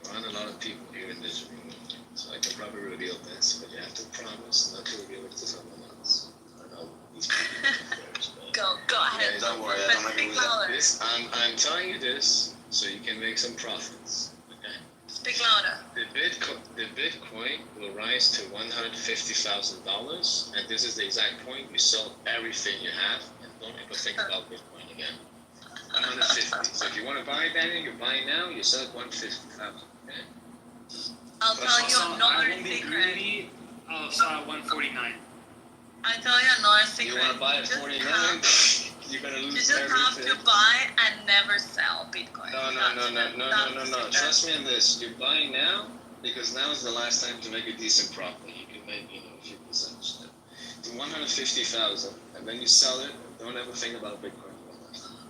There aren't a lot of people here in this room, so I can probably reveal this, but you have to promise not to reveal it to someone else. I know these people first, but Go ahead. Don't worry, I don't agree with that. I'm telling you this so you can make some profits. Okay? Speak louder. The Bitcoin will rise to $150,000, and this is the exact point you sell everything you have and don't ever think about Bitcoin again. 150. So if you want to buy Daniel, you're buying now. You sell it 150,000. Okay? I'll tell you I another won't be secret. greedy. I'll sell at 149. I tell you another secret. You want to buy at Just 49? have- You're gonna You lose just have everything. to buy and never sell Bitcoin. No. Trust me on this. You're buying now because now is the last time to make a decent profit. You can make, a few percentage. To 150,000, and then you sell it. Don't ever think about Bitcoin.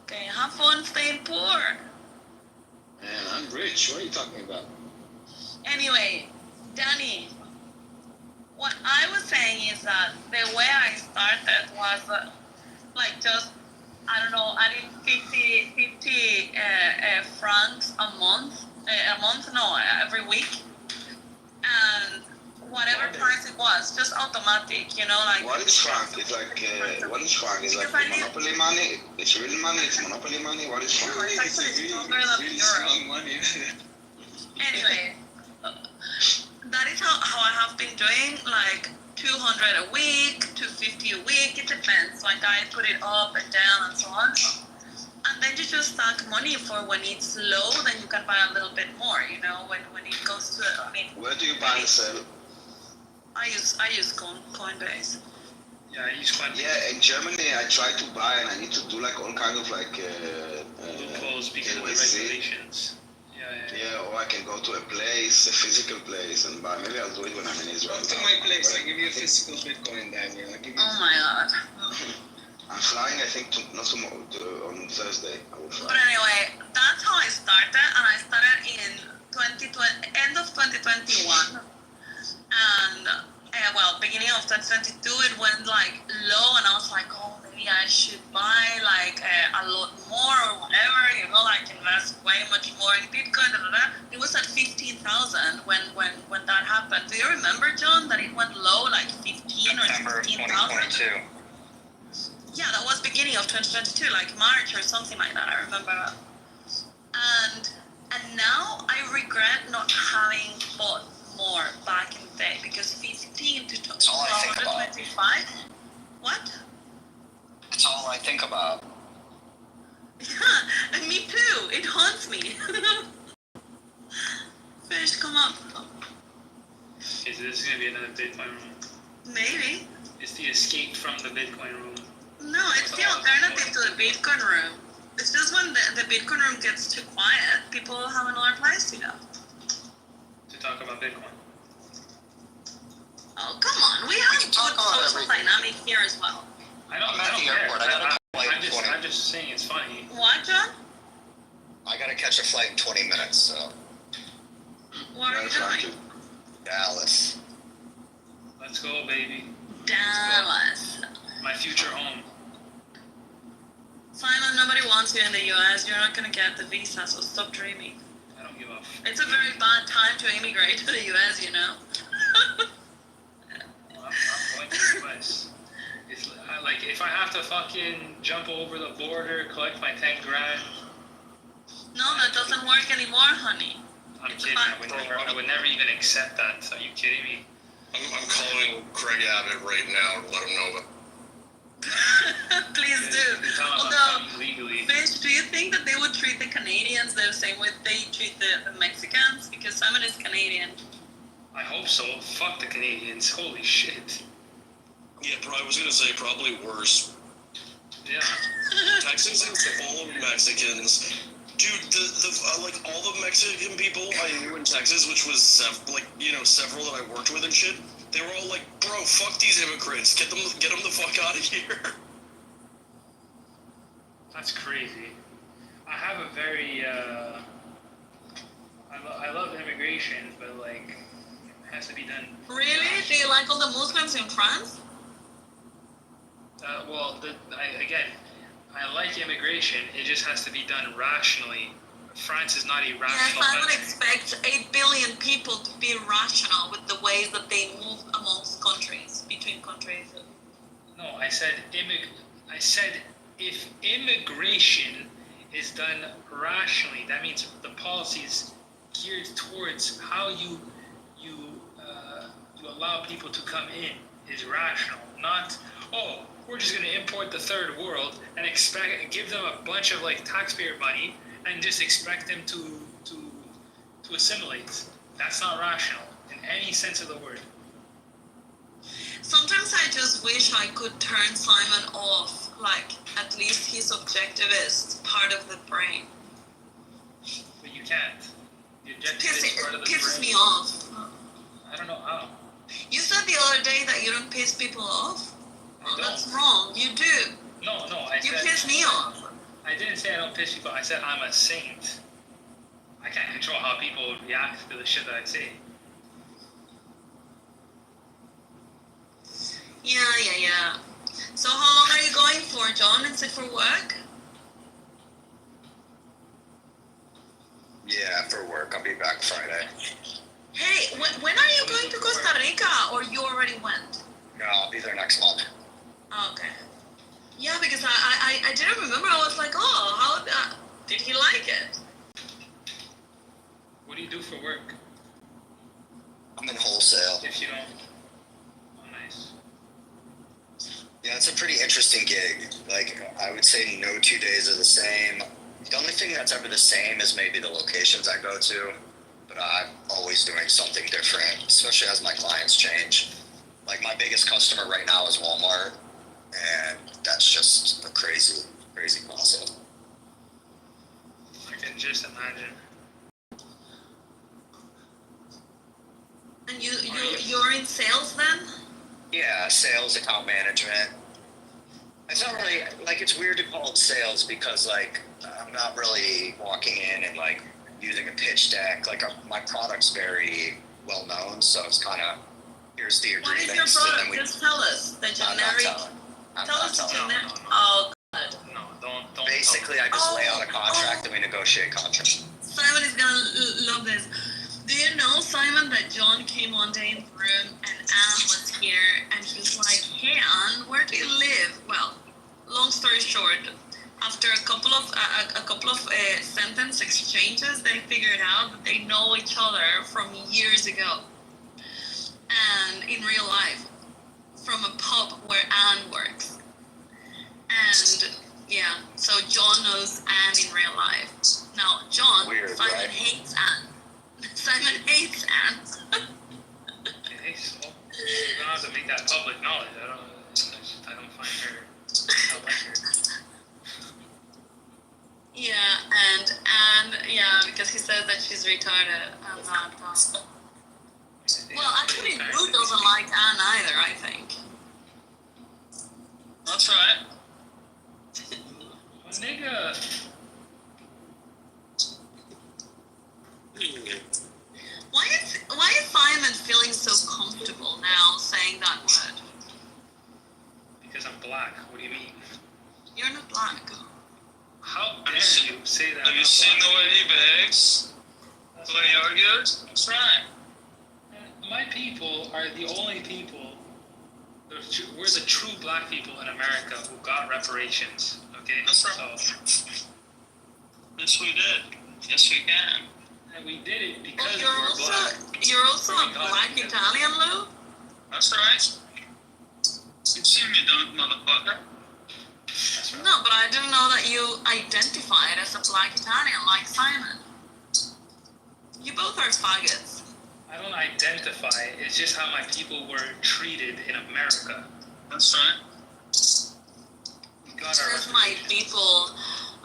Okay, have fun staying poor. Man, I'm rich. What are you talking about? Anyway, Danny, what I was saying is that the way I started was I don't know, adding 50 francs every week, and whatever price it was, just automatic, like. What is franc? It's like, what is franc? It's like monopoly money? It's real money? It's monopoly money? What is franc? It's actually stronger than the euro. money. Anyway, that is how I have been doing, like 200 a week, 250 a week, it depends. Like I put it up and down and so on. And then you just stack money for when it's low, then you can buy a little bit more, when it goes to, Where do you buy and sell? I use Coinbase. Yeah, I use Coinbase. Yeah, in Germany I try to buy and I need to do like all kind of like loopholes because of the KYC. regulations. Yeah, or I can go to a place, a physical place, and buy. Maybe I'll do it when I'm in Israel. Come to my place. I'll give you a physical Bitcoin, Daniel. I'll give you. Oh my god. I'm flying, I think, not tomorrow, on Thursday. I will fly. But anyway, that's how I started, and I started in end of 2021, and beginning of 2022, it went like low, and I was like, oh, maybe I should buy like a lot more or whatever, like invest way much more in Bitcoin. It was at 15,000 when that happened. Do you remember, John, that it went low, like 15 or 16,000? Yeah, that was beginning of 2022, like March or something like that. I remember. And now I regret not having bought more back in the day, because 15 to 225. What? That's all I think about. Yeah, and me too. It haunts me. Fish, come up. Is this gonna be another Bitcoin room? Maybe. It's the escape from the Bitcoin room. No, it's the alternative to the Bitcoin room. It's just when the Bitcoin room gets too quiet, people have another place to go. To talk about Bitcoin. Oh, come on. We have a good social dynamic here as well. I don't I'm at the care. airport. I gotta flight in 20. I'm just saying it's funny. What, John? I gotta catch a flight in 20 minutes, so. What are you doing? Dallas. Let's go, baby. Dallas. My future home. Simon, nobody wants you in the US. You're not gonna get the visa, so stop dreaming. I don't give a It's a very bad time to immigrate to the US, you know. I'm going to the US. It's like if I have to fucking jump over the border, collect my 10 grand. No, that doesn't work anymore, honey. I'm kidding. I would never even accept that. Are you kidding me? I'm calling Craig Abbott right now to let him know that. Please do. Although, Fish, do you think that they would treat the Canadians the same way they treat the Mexicans? Because Simon is Canadian. I hope so. Fuck the Canadians. Holy shit. Yeah, I was gonna say probably worse. Yeah. Texans and all of Mexicans. Dude, like all the Mexican people I knew in Texas, which was several that I worked with and shit, they were all like, "Bro, fuck these immigrants. Get them the fuck out of here." That's crazy. I have a very I love immigration, but like it has to be done. Really? Do you like all the Muslims in France? I like immigration. It just has to be done rationally. France is not irrational. Yes, I would expect 8 billion people to be rational with the ways that they move amongst countries, between countries. No, I said if immigration is done rationally, that means the policy is geared towards how you allow people to come in is rational, not we're just going to import the third world and give them a bunch of like taxpayer money and just expect them to assimilate. That's not rational in any sense of the word. Sometimes I just wish I could turn Simon off, like at least his objectivist part of the brain. But you can't. The It pisses me off. I don't know how. You said the other day that you don't piss people off. Oh, that's wrong. You do. No, you piss me off. I didn't say I don't piss people. I said I'm a saint. I can't control how people react to the shit that I say. Yeah. So how long are you going for, John? Is it for work? Yeah, for work. I'll be back Friday. Hey, when are you going to Costa Rica, or you already went? No, I'll be there next month. Okay. Yeah, because I didn't remember. I was like, how did he like it? What do you do for work? I'm in wholesale. If you don't. Oh, nice. Yeah, it's a pretty interesting gig. Like, I would say no 2 days are the same. The only thing that's ever the same is maybe the locations I go to. But I'm always doing something different, especially as my clients change. Like, my biggest customer right now is Walmart, and that's just a crazy process. I can just imagine. And you're in sales then? Yeah, sales, account management. It's not really, like, it's weird to call it sales because, like, I'm not really walking in and, like, using a pitch deck. Like, my product's very well known, so it's kind of, here's the agreement. What is your product? Just tell us the generic. Tell us the generic. Oh, God. No, don't. Basically, I just lay out a contract and we negotiate contracts. Simon is gonna love this. Do you know, Simon, that John came one day in the room and Anne was here, and he was like, "Hey, Anne, where do you live?" Well, long story short, after a couple of sentence exchanges, they figured out that they know each other from years ago, and in real life, from a pub where Anne works. And yeah, so John knows Anne in real life. Now, John, Simon hates Anne. Simon hates Anne. Okay, so you don't have to make that public knowledge. I don't find her. not like her. Yeah, and yeah, because he says that she's retarded. I'm not. Well, actually, Lou doesn't like Anne either. I think. That's right. Nigga. Why is Simon feeling so comfortable now saying that word? Because I'm black. What do you mean? You're not black. How dare you say that? Have you seen the way he behaves? The way he argues? That's right. My people are the only people. We're the true black people in America who got reparations. Okay. That's right. So, yes, we did. Yes, we can. And we did it because you're we're also black. you're also a black Italian, Lou. That's right. You see me, don't, motherfucker. No, but I didn't know that you identified as a black Italian like Simon. You both are faggots. I don't identify. It's just how my people were treated in America. That's right. We got our As my people,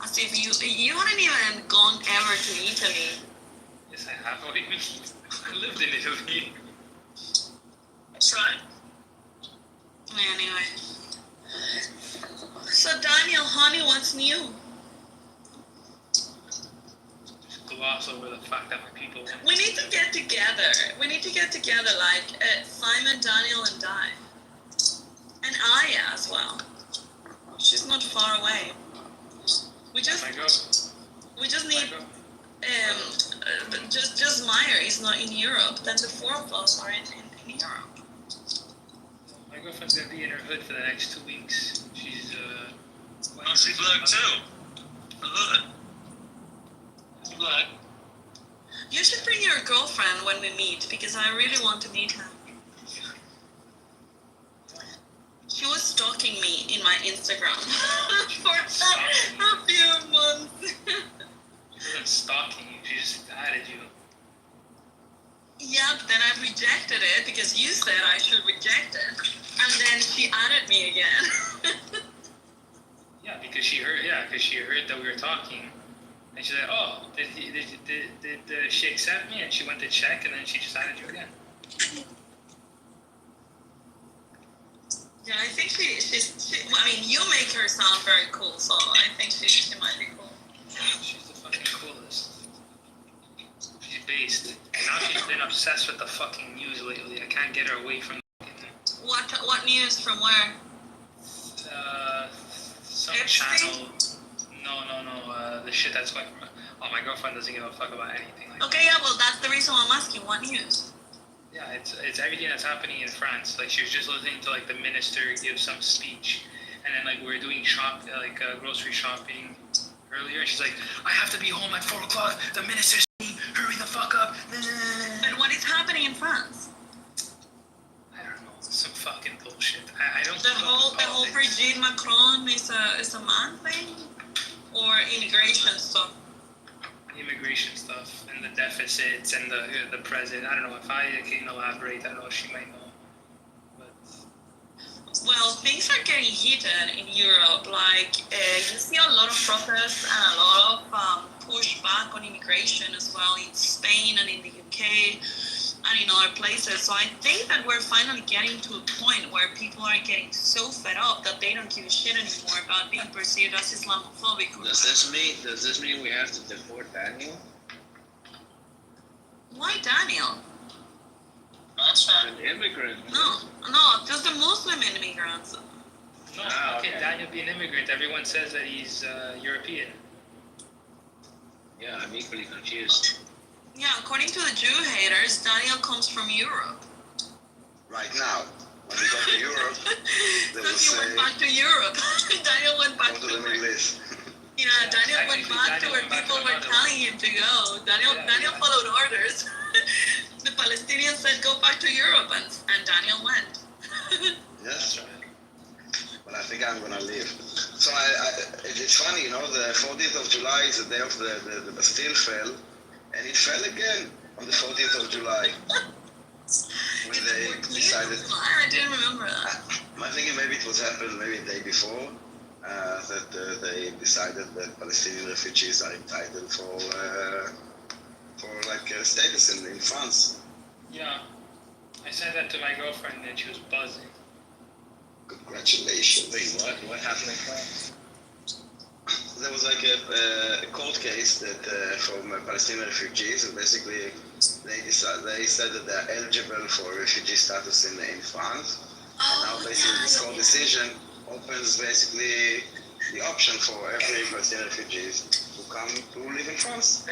as if you hadn't even gone ever to Italy. Yes, I have. What do you mean? I lived in Italy. That's right. Anyway. So Daniel, honey, what's new? Gloss over the fact that my people. We need to get together. Like Simon, Daniel, and Di, and Aya as well. She's not far away. We just need just Meyer is not in Europe. Then the four of us are in Europe. My girlfriend's gonna be in her hood for the next 2 weeks. She's Oh, she's black too. Good. Black. You should bring your girlfriend when we meet because I really want to meet her. She was stalking me in my Instagram for a few months. She wasn't stalking you. She just added you. Yeah, but then I rejected it because you said I should reject it, and then she added me again. Yeah, because she heard that we were talking, and she said, "Oh, did she accept me?" And she went to check, and then she just added you again. Yeah, I think she I mean, you make her sound very cool, so I think she might be cool. She's the fucking coolest. She's based. And now she's been obsessed with the fucking news lately. I can't get her away from the fucking... What news from where? Some channel. No. The shit that's going from... Oh, my girlfriend doesn't give a fuck about anything like Okay, yeah, well, that's the reason why I'm asking. What news? Yeah, it's everything that's happening in France. Like, she was just listening to, like, the minister give some speech. And then, like, we were doing grocery shopping earlier. And she's like, I have to be home at 4 o'clock. The minister's saying, hurry the fuck up. And what is happening in France? I don't know. Some fucking bullshit. I don't The whole Brigitte Macron is a man thing? Or immigration stuff? Immigration stuff and the deficits and the president. I don't know if I can elaborate. I don't know if she might know. But well, things are getting heated in Europe. Like you see a lot of protests and a lot of pushback on immigration as well in Spain and in the UK and in other places. So I think that we're finally getting to a point where people are getting so fed up that they don't give a shit anymore about being perceived as Islamophobic. Does this mean we have to deport Daniel? Why Daniel? That's An immigrant. No, just the Muslim immigrants. no, how can Daniel be an immigrant? Everyone says that he's European. Yeah, I'm equally confused. Yeah, according to the Jew haters, Daniel comes from Europe. Right now, when we go to Europe, they will He say, went back to Europe. Daniel went back go to to the Middle East. Yeah, Daniel went back to where people were telling him to go. Daniel followed orders. The Palestinians said go back to Europe, and Daniel went. Yes, but I think I'm gonna leave. So it's funny, you know, the 14th of July is the day of the Bastille fell, and it fell again on the 14th of July. When they decided. I didn't remember that. I'm thinking maybe it was happened maybe the day before, that they decided that Palestinian refugees are entitled for status in France. Yeah. I said that to my girlfriend and she was buzzing. Congratulations. Wait, what? What happened in France? There was like a court case that from Palestinian refugees, and basically they said that they're eligible for refugee status in France. And now basically this court decision opens basically the option for every Palestinian refugees to come to live in France.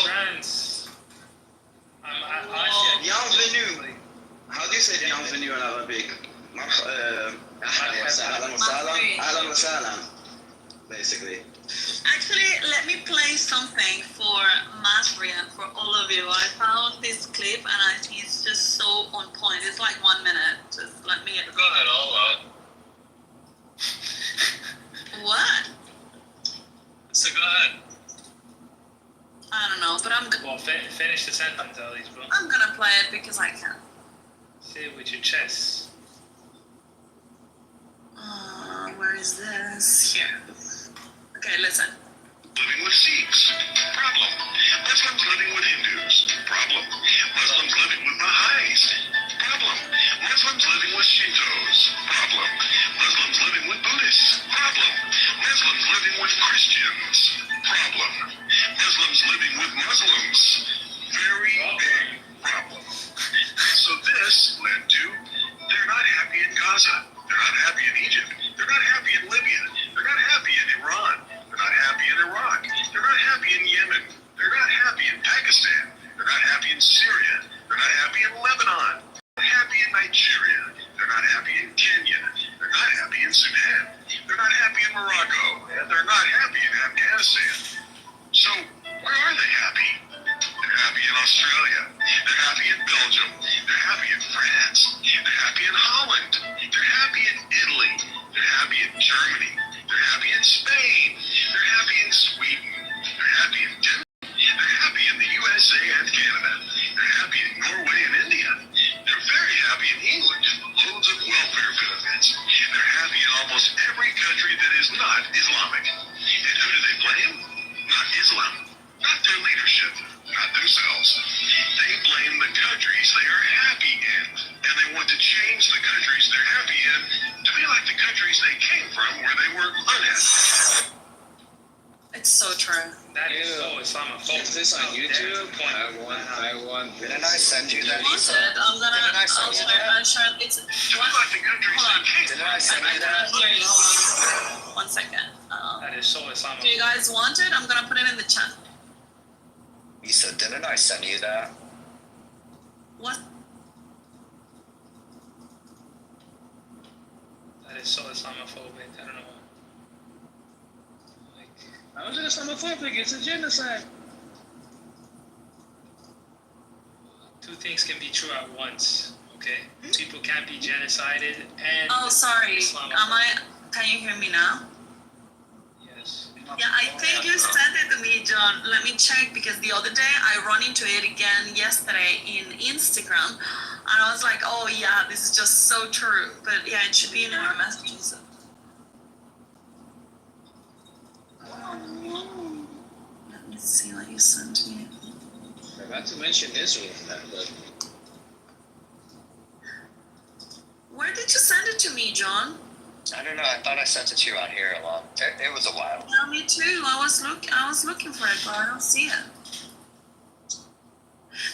France. Bienvenue. How do you say bienvenue in Arabic? Ahlan wa sahlan. Basically. Actually, let me play something for Masri and for all of you. I found this clip and I think it's just so on point. It's like 1 minute. Just let me. Go ahead, all What? So go ahead. I don't know, but I'm. Well, finish the sentence at least, bro. I'm gonna play it because I can. Say it with your chest. Where is this? Here. Okay, listen. Living with Sikhs, problem. Muslims living with Hindus, problem. Muslims living with Baha'is, problem. Muslims living with Shintos, problem. Muslims living with Buddhists, problem. Muslims living with Christians, problem. Muslims living with Muslims, very big problem. So this led to they're not happy in Gaza, they're not happy in Egypt, they're not happy in Libya, they're not happy in Iran, they're not happy in Iraq, they're not happy in Yemen, they're not happy in Pakistan, they're not happy in Syria, they're not happy in Lebanon, they're not happy in Nigeria, they're not happy in Kenya, they're not happy in Sudan, they're not happy in Morocco, and they're not happy in Afghanistan. So where are they happy? They're happy in Australia, they're happy in Belgium, they're happy in France, they're happy in Holland, they're happy in Italy, they're happy in Germany, they're happy in Spain, they're happy in Sweden, they're happy in Denmark, they're happy in the USA and Canada, they're happy in Norway and India, they're very happy in England, loads of welfare benefits, they're happy in almost every country that is not Islamic. And who do they blame? Not Islam, not their leadership, not themselves. They blame the countries they are happy in, and they want to change the countries they're happy in to be like the countries they came from where they were unhappy. It's so true. That is so Islamophobic. Is this on YouTube? I want. Didn't I send you that? You want it? I'm gonna. I'll share. It's. What? Hold on. Didn't I send you that? Here you go. 1 second. That is so Islamophobic. Do you guys want it? I'm gonna put it in the chat. Lisa, didn't I send you that? What? That is so Islamophobic. I don't know. How is it Islamophobic? It's a genocide. Two things can be true at once, okay? People can't be genocided and... Oh, sorry. Can you hear me now? Yes. Yeah, I think you sent it to me, John. Let me check because the other day I run into it again yesterday in Instagram. And I was like, oh yeah, this is just so true. But yeah, it should be in our messages. Let me see what you sent me. I forgot to mention Israel, but Where did you send it to me, John? I don't know. I thought I sent it to you on here a lot. It was a while. Yeah, me too. I was looking for it, but I don't see it.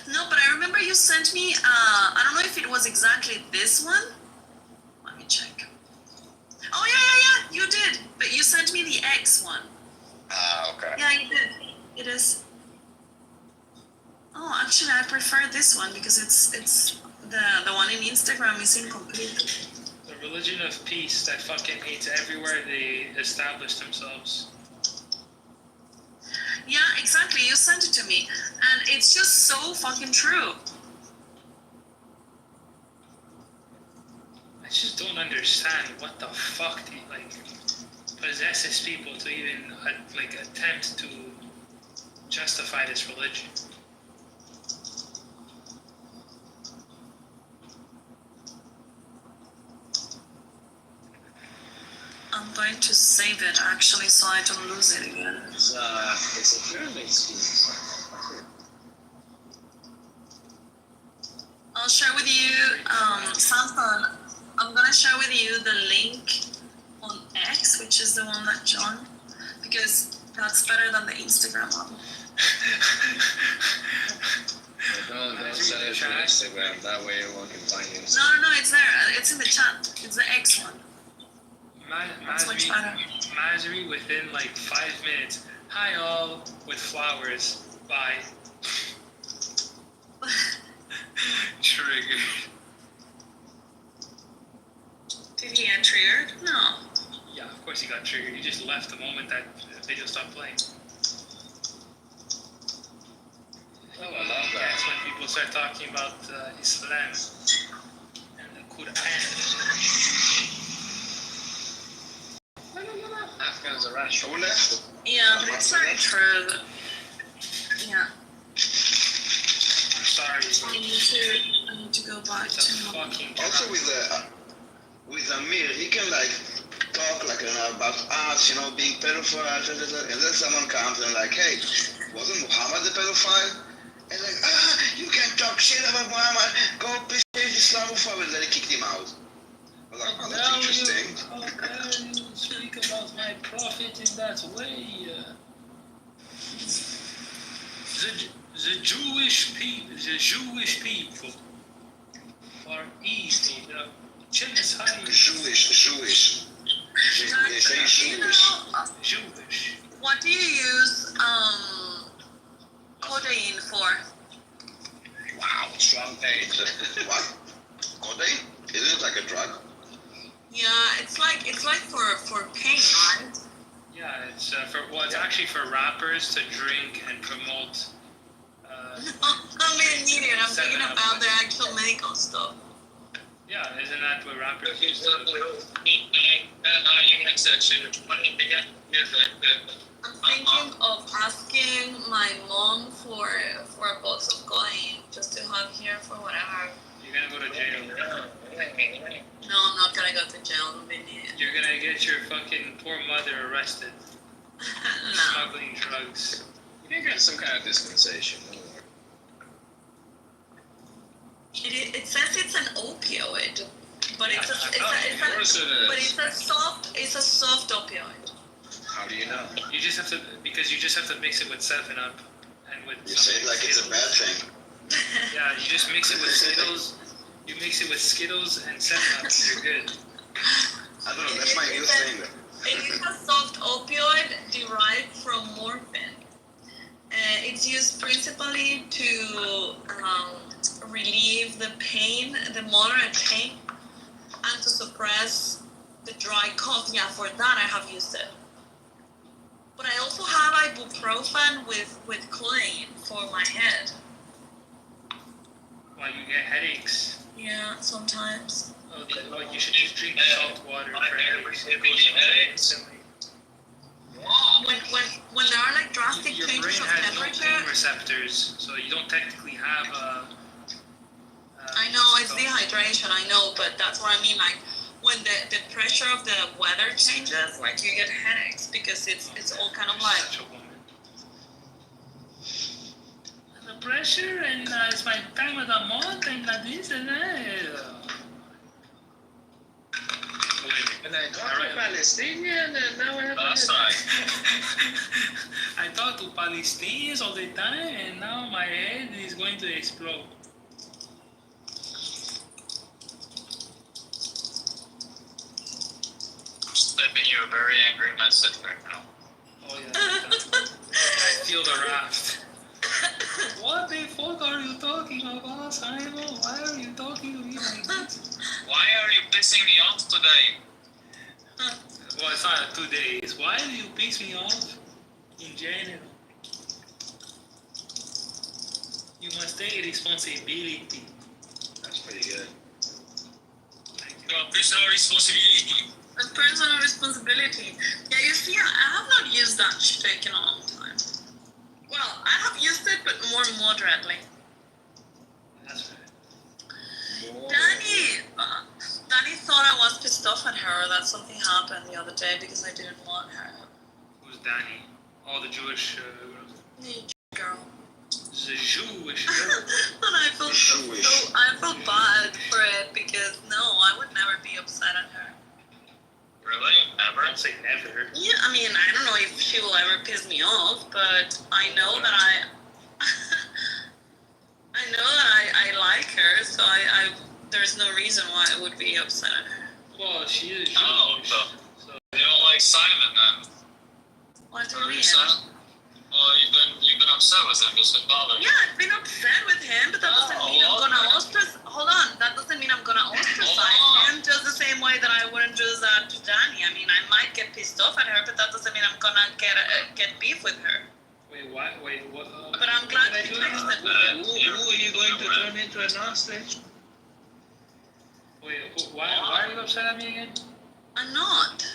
No, but I remember you sent me. I don't know if it was exactly this one. Let me check. Oh yeah. You did, but you sent me the X one. Okay. Yeah, you did. It is. Oh, actually, I prefer this one because it's the one in Instagram is incomplete. The religion of peace that fucking hates everywhere they establish themselves. Yeah, exactly. You sent it to me, and it's just so fucking true. I just don't understand what the fuck possesses people to even attempt to justify this religion. save it actually so I don't lose it again. It's a pyramid scheme. I'll share with you, Samson, I'm gonna share with you the link on X, which is the one that John, because that's better than the Instagram one. Don't send it to Instagram. That way everyone can find you. No, it's there. It's in the chat. It's the X one. That's much better. Marjorie, within like 5 minutes. Hi all, with flowers. Bye. Triggered. Did he get triggered? No. Yeah, of course he got triggered. He just left the moment that the video stopped playing. Oh, I love that. That's when people start talking about Islam and the Quran. Afghans are rational. Yeah, but it's not true. Yeah. I'm sorry. I need to go back to Also with Amir, he can like talk like about us, being pedophile, and then someone comes and like, hey, wasn't Muhammad the pedophile? And like, you can't talk shit about Muhammad. Go piss Islamophobe, and then he kicked him out. I was like, oh, that's interesting. How dare you speak about my prophet in that way? The Jewish people are evil. They're genocide. Jewish. They say Jewish. What do you use codeine for? Wow, strong pain. What? Codeine? Isn't it like a drug? Yeah, it's like for pain, right? Yeah, it's it's actually for rappers to drink and promote. I'm being idiot. I'm thinking about the actual medical stuff. Yeah, isn't that what rappers use? I'm thinking of asking my mom for a box of coin just to have here for whatever. You're gonna go to jail. No, I'm not gonna go to jail. I'm an idiot. You're gonna get your fucking poor mother arrested. Smuggling drugs. You can get some kind of dispensation. It says it's an opioid, but it's a soft opioid. How do you know? You just have to mix it with 7-Up and with. You say it like it's a bad thing. Yeah, you just mix it with Skittles. You mix it with Skittles and 7-Up. You're good. I don't know. That's my new thing. It is a soft opioid derived from morphine. It's used principally to relieve the pain, the moderate pain, and to suppress the dry cough. Yeah, for that I have used it. But I also have ibuprofen with codeine for my head. Well, you get headaches. Yeah, sometimes. Oh, well, you should just drink salt water for headaches. When there are like drastic Your changes brain of has no temperature. pain receptors, so you don't technically have a. I know it's dehydration. I know, but that's what I mean. Like when the pressure of the weather changes, like you get headaches because it's all kind of like. The pressure and it's my time of the month and this and that. And I talk to Palestinian and now I have I talk to Palestinians all the time and now my head is going to explode. Sending you a very angry message right now. Oh yeah. I feel the wrath. What the fuck are you talking about, Simon? Why are you talking to me like this? Why are you pissing me off today? Well, it's not 2 days. Why do you piss me off in general? You must take responsibility. That's pretty good. Personal responsibility. A personal responsibility. Yeah, you see, I have not used that shtick in a long time. Well, I have used it, but more moderately. That's right. Danny thought I was pissed off at her that something happened the other day because I didn't want her. Who's Danny? Oh, the Jewish The girl. the Jewish girl. And I felt bad for it because no, I would never be upset at her. Really? Ever? Don't say never. Yeah, I mean, I don't know if she will ever piss me off, but I know that I know that I like her, so I there's no reason why I would be upset at her. Well, she is Jewish. Oh, so you don't like Simon then? What do you mean? Well, you've been upset with him, just been bothered. Yeah, I've been upset with him, but that doesn't mean I'm gonna ostracize. Hold on, that doesn't mean I'm gonna ostracize him just the same way that I wouldn't do that to Danny. I mean, I might get pissed off at her, but that doesn't mean I'm gonna get beef with her. Wait, what? Wait, what? But I'm glad she texted me. Who are you going to turn into a Gnostic? Wait, why are you upset at me again? I'm not.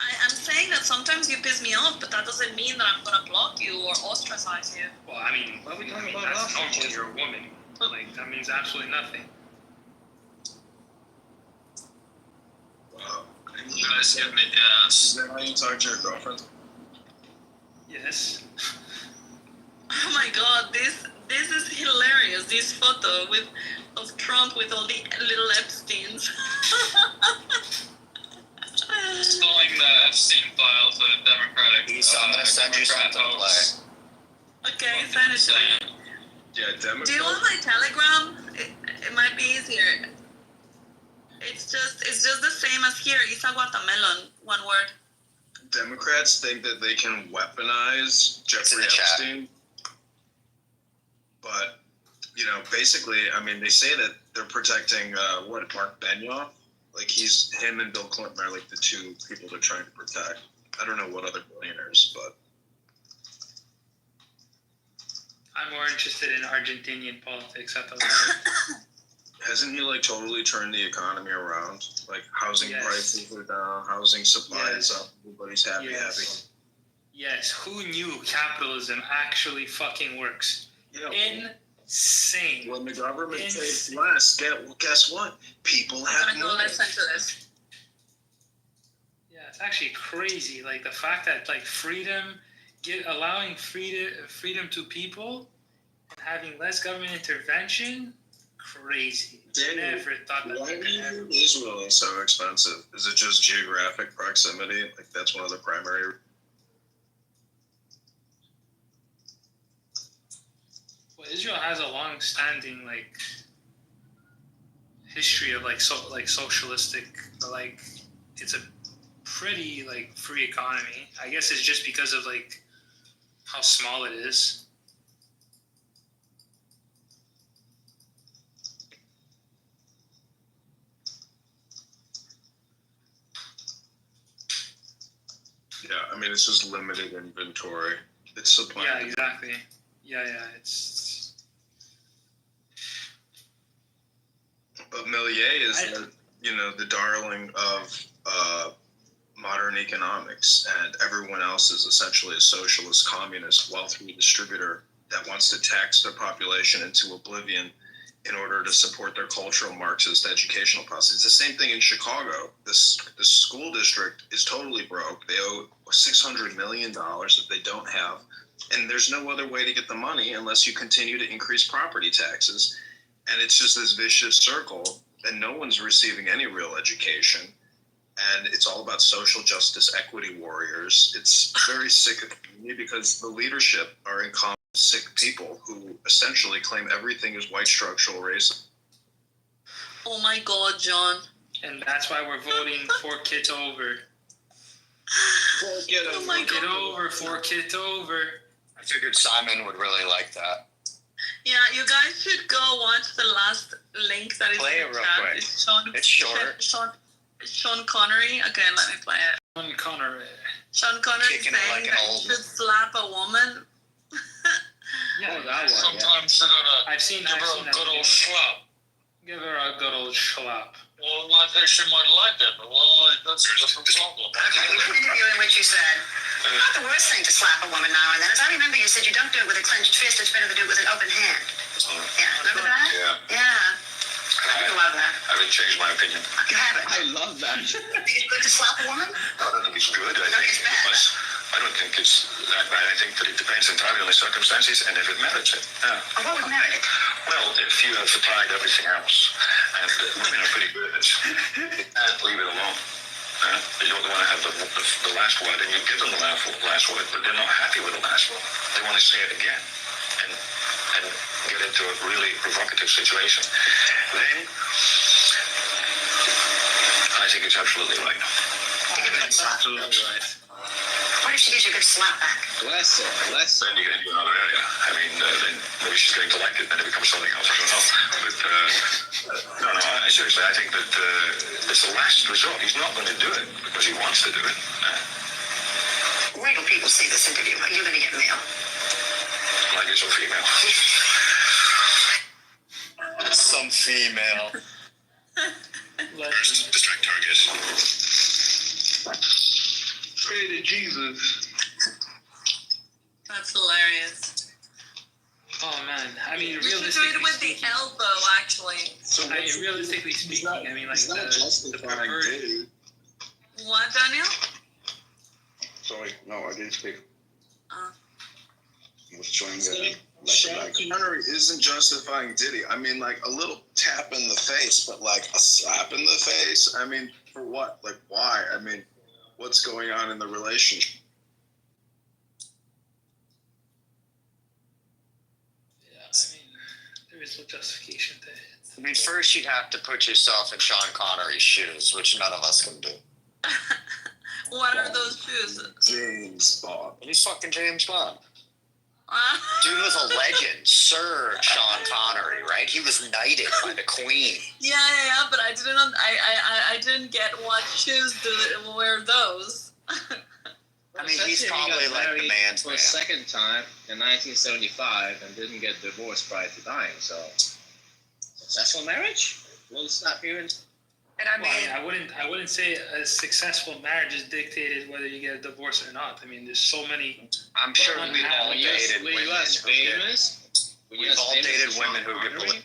I'm saying that sometimes you piss me off, but that doesn't mean that I'm gonna block you or ostracize you. Well, I mean, what are we talking about? That's normal. You're a woman. Like, that means absolutely nothing. Wow. You guys give me gas. Is that how you talk to your girlfriend? Yes. Oh my god, this is hilarious. This photo of Trump with all the little Epsteins. Spilling the Epstein files of Democratic. I'm gonna send you something to play. Okay, send it to me. Yeah, Democrats. Do you want my Telegram? It might be easier. It's just the same as here. Isa Guatamelon, one word. Democrats think that they can weaponize Jeffrey Epstein. But, basically, I mean, they say that they're protecting, Mark Benioff? Like, him and Bill Clinton are, like, the two people they're trying to protect. I don't know what other billionaires, but... I'm more interested in Argentinian politics at the moment. Hasn't he, like, totally turned the economy around? Like, housing prices are down, housing supply is up, everybody's happy. Yes, who knew capitalism actually fucking works? Yeah. Insane. When the government takes less, guess what? People have I'm gonna go listen to this. Yeah, it's actually crazy. Like, the fact that, like, allowing freedom to people and having less government intervention, crazy. Never thought that. Why is Israel so expensive? Is it just geographic proximity? Like, that's one of the primary. Well, Israel has a long-standing history of socialistic, but it's a pretty free economy. I guess it's just because of how small it is. Yeah, I mean, it's just limited inventory. It's supply. Yeah, exactly. Yeah, it's. But Millier is, the darling of modern economics, and everyone else is essentially a socialist, communist, wealth redistributor that wants to tax their population into oblivion in order to support their cultural Marxist educational process. It's the same thing in Chicago. The school district is totally broke. They owe $600 million that they don't have, and there's no other way to get the money unless you continue to increase property taxes. And it's just this vicious circle, and no one's receiving any real education. And it's all about social justice equity warriors. It's very sick of me because the leadership are in common sick people who essentially claim everything is white structural racism. Oh my God, John. And that's why we're voting for Kit over. Oh my God. Kit over, for Kit over. I figured Simon would really like that. Yeah, you guys should go watch the last link that is Play in it the real chat. quick. It's short. Sean Connery. Okay, let me play it. Sean Connery. Sean Connery Kicking saying it like an that you old should slap a woman. Yeah, that one. Sometimes they're gonna I've seen give her a that good video. old slap. Give her a good old schlap. Well, I think she might like it, but that's a different problem. Okay, you had an interview in which you said, not the worst thing to slap a woman now and then. As I remember, you said you don't do it with a clenched fist, it's better to do it with an open hand. Yeah, remember that? Yeah. Yeah. I love that. I haven't changed my opinion. You haven't. I love that. Is it good to slap a woman? I don't think it's good. I No, think it's bad. I don't think it's that bad. I think that it depends entirely on the circumstances and if it merits it. Yeah. What would merit it? Well, if you have supplied everything else, and women are pretty good at this, you can't leave it alone. You don't want to have the last word, and you give them the last word, but they're not happy with the last word. They want to say it again, and get into a really provocative situation. Then, I think it's absolutely right. Absolutely right. What if she gives you a good slap back? Bless her. Then you get into another area. I mean, then maybe she's getting to like it, then it becomes something else. I don't know. But no, seriously, I think that it's the last resort. He's not going to do it because he wants to do it. Where do people see this interview? Are you going to get mail? Like it's a female. Some female. First, distract target. Pray to Jesus. That's hilarious. Oh man, I mean, You should do realistically it with the speaking, elbow, actually. I mean, realistically speaking, I mean, like the preferred. What, Daniel? Sorry, no, I didn't speak. Uh. I was showing Sean Connery isn't justifying Diddy. I mean, like a little tap in the face, but like a slap in the face. I mean, for what? Like, why? I mean, what's going on in the relationship? Yeah, I mean, there is no justification to it. I mean, first you'd have to put yourself in Sean Connery's shoes, which none of us can do. What are those shoes? James Bond. He's fucking James Bond. Uh, Dude was a legend, Sir Sean Connery, right? He was knighted by the Queen. yeah, but I didn't get what shoes do wear those. I mean, he's probably like the man's for man. a second time in 1975 and didn't get divorced prior to dying. So, successful marriage? We'll stop here and. And I Well, mean, I wouldn't say a successful marriage is dictated whether you get a divorce or not. I mean, there's so many. I'm sure we've all dated Were women you as who get. famous? We've all dated women who get. You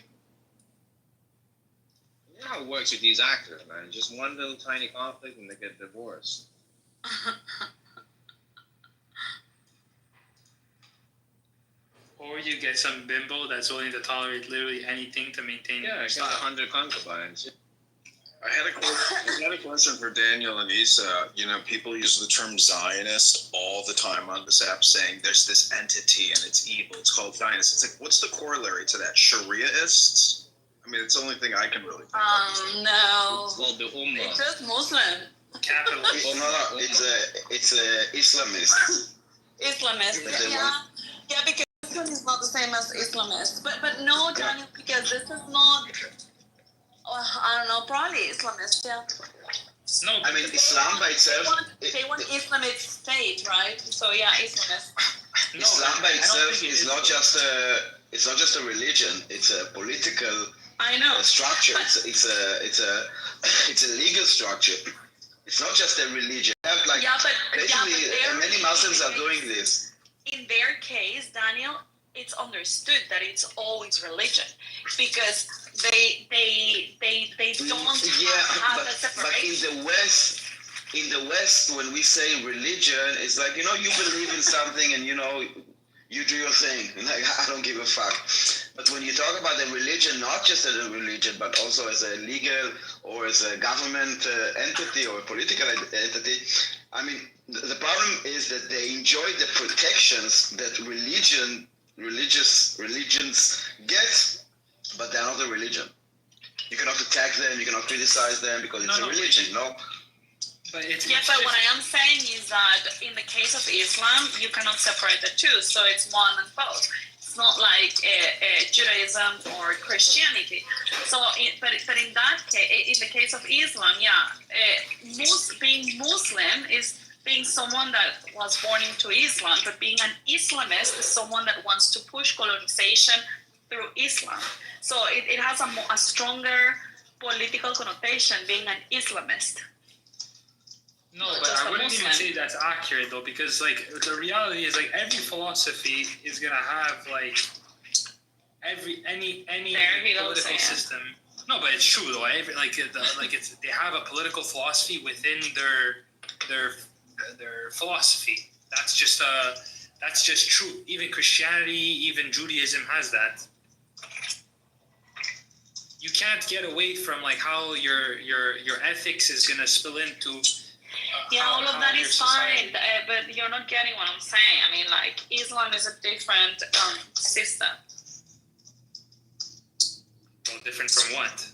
know how it works with these actors, man. Just one little tiny conflict and they get divorced. Or you get some bimbo that's willing to tolerate literally anything to maintain. Yeah, I got 100 concubines. I had a question for Daniel and Issa. You know, people use the term Zionist all the time on this app, saying there's this entity and it's evil. It's called Zionist. It's like, what's the corollary to that? Shariaists? I mean, it's the only thing I can really think of. No. It's called the Ummah. It's just Muslim. Capital. No, it's a Islamist. Islamist. Yeah, because Islam is not the same as Islamist. But no, Daniel, because this is not. I don't know, probably Islamist. Yeah. No, I mean, Islam by itself. They want Islamic state, right? So yeah, Islamist. Islam by itself is not just a religion. It's a political structure. It's a legal structure. It's not just a religion. Basically, many Muslims are doing this. In their case, Daniel, it's understood that it's always religion because they don't have a separation. But in the West, when we say religion, it's like, you believe in something and, you do your thing. Like, I don't give a fuck. But when you talk about a religion, not just as a religion, but also as a legal or as a government entity or a political entity, I mean, the problem is that they enjoy the protections that religions get, but they're not a religion. You cannot attack them, you cannot criticize them because it's a religion, But but what I am saying is that in the case of Islam, you cannot separate the two, so it's one and both. It's not like Judaism or Christianity. So, but in that case, in the case of Islam, being Muslim is being someone that was born into Islam, but being an Islamist is someone that wants to push colonization through Islam. So it has a stronger political connotation being an Islamist. No, but I wouldn't even say that's accurate though, because like the reality is like every philosophy is gonna have like any political system No, but it's true though. They have a political philosophy within their philosophy. That's just true. Even Christianity, even Judaism has that. You can't get away from like how your ethics is gonna spill into. All of that is fine, but you're not getting what I'm saying. I mean, like, Islam is a different system. Well, different from what?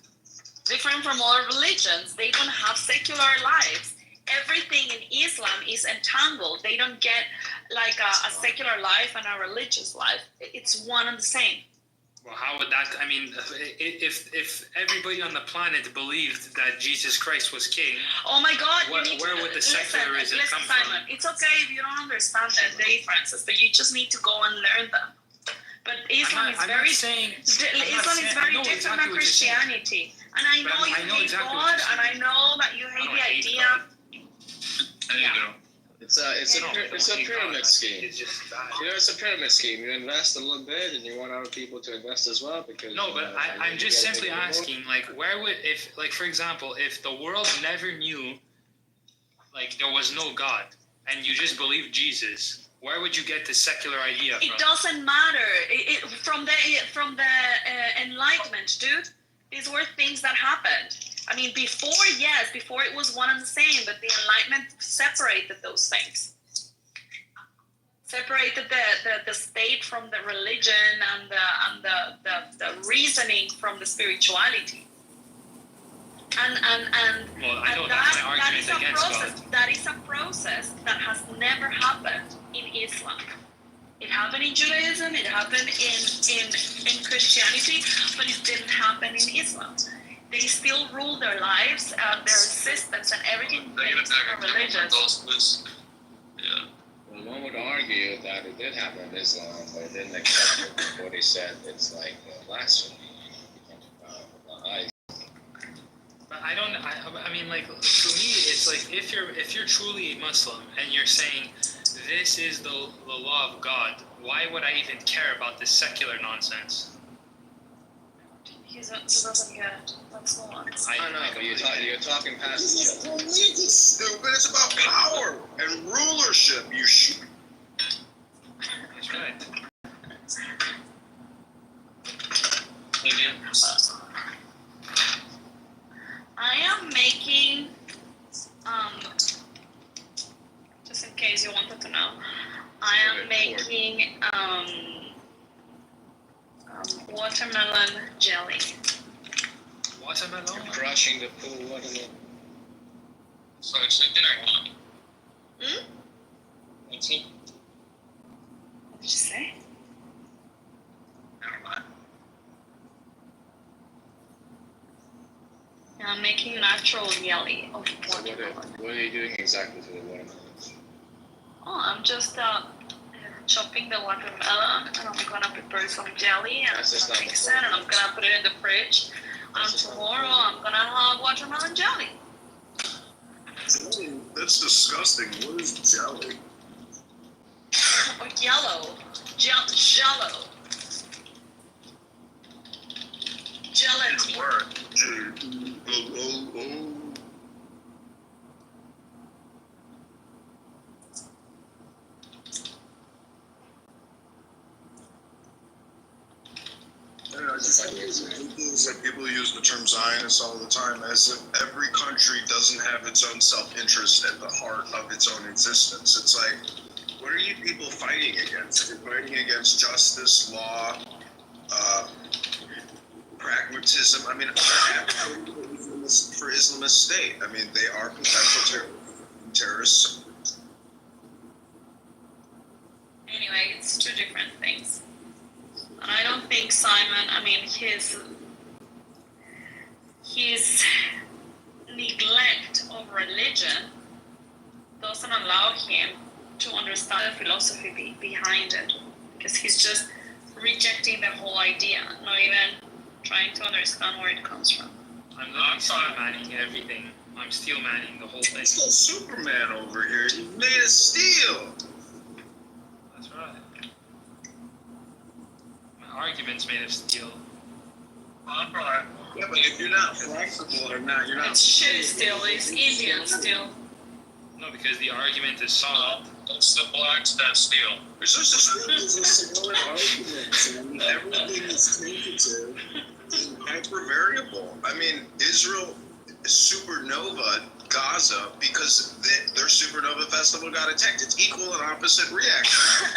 Different from all religions. They don't have secular lives. Everything in Islam is entangled. They don't get like a secular life and a religious life. It's one and the same. Well, how would that? I mean, if everybody on the planet believed that Jesus Christ was king, oh my God, where would the secularism come Simon, from? it's okay if you don't understand the differences, but you just need to go and learn them. But Islam is very different than Christianity, and I know you hate God, and I know that you hate the idea. Yeah. It's a pyramid scheme. It's a pyramid scheme. You invest a little bit, and you want other people to invest as well. Because no, but I'm just simply asking, like, where would, if, like, for example, if the world never knew, like, there was no God, and you just believed Jesus, where would you get the secular idea from? It doesn't matter. From the Enlightenment, dude. These were things that happened. I mean, before it was one and the same, but the Enlightenment separated those things. Separated the state from the religion and the reasoning from the spirituality. And that is a process that has never happened in Islam. It happened in Judaism, it happened in Christianity, but it didn't happen in Islam. They still rule their lives, their systems, and everything based on religious. Yeah. Well, one would argue that it did happen in Islam, but it didn't accept what he said. It's like blasphemy. I mean, like, for me, it's like if you're truly a Muslim and you're saying this is the law of God, why would I even care about this secular nonsense? He doesn't get it. That's the one. I know, but you're talking past each other. Stupid. It's about power and rulership. You should. That's right. I am making, just in case you wanted to know, I am making watermelon jelly. Watermelon? Crushing the pool watermelon. So it's a dinner. What's up? What did you say? Never mind. I'm making natural jelly of watermelon. What are you doing exactly to the watermelons? Oh, I'm just chopping the watermelon, and I'm gonna prepare some jelly, and I'm gonna mix it, and I'm gonna put it in the fridge. And tomorrow I'm gonna have watermelon jelly. That's disgusting. What is jelly? Or yellow. Jello. Gelatin. I just think that people use the term Zionist all the time as if every country doesn't have its own self-interest at the heart of its own existence. It's like, what are you people fighting against? You're fighting against justice, law, pragmatism. I mean, for Islamist State. I mean, they are potential terrorists. Anyway, it's two different things. And I don't think Simon, I mean, his neglect of religion doesn't allow him to understand the philosophy behind it. Because he's just rejecting the whole idea, not even trying to understand where it comes from. I'm not steel manning everything. I'm steel manning the whole thing. It's still Superman over here. He's made of steel. That's right. My argument's made of steel. All right. Yeah, but if you're not flexible or not, you're not. It's shit still. It's Indian still. No, because the argument is solid. It's the blacks that steal. There's just a solid argument, and everything is tentative and hyper-variable. I mean, Israel supernova Gaza because their supernova festival got attacked. It's equal and opposite reaction.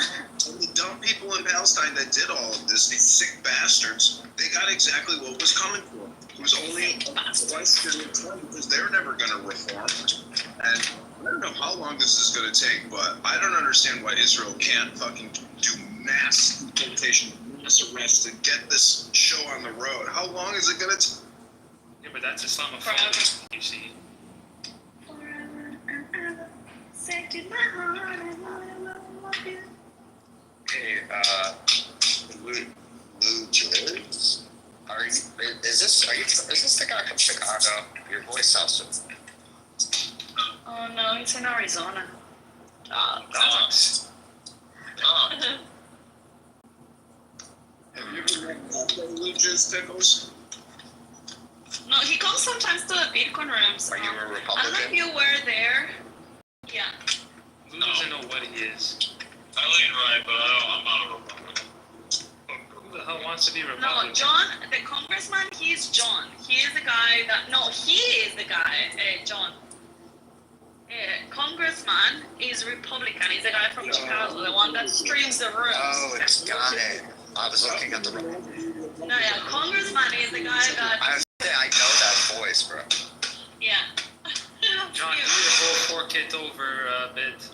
And the dumb people in Palestine that did all of this, these sick bastards, they got exactly what was coming for them. It was only twice in time because they're never going to reform. And I don't know how long this is going to take, but I don't understand why Israel can't fucking do mass deportation, mass arrests, and get this show on the road. How long is it going to take? Yeah, but that's Islamophobia, you see. Hey, Lou George? Is this the guy from Chicago? Your voice sounds so. Oh no, he's in Arizona. Dogs. Have you ever met religious pickles? No, he comes sometimes to the Bitcoin rooms. Are you a I don't know Republican? if you were there. Yeah. Who doesn't know what he is? I lean right, but I'm not a Republican. Who the hell wants to be No, Republican? John, the congressman, he's John. He is the guy that. No, he is the guy, John. Congressman is Republican. He's the guy from Chicago, the one that streams the rooms. Oh, it's got it. I was looking at the wrong. No, yeah, Congressman is the guy that. I know that voice, bro. Yeah. John, do the whole fork it over bit.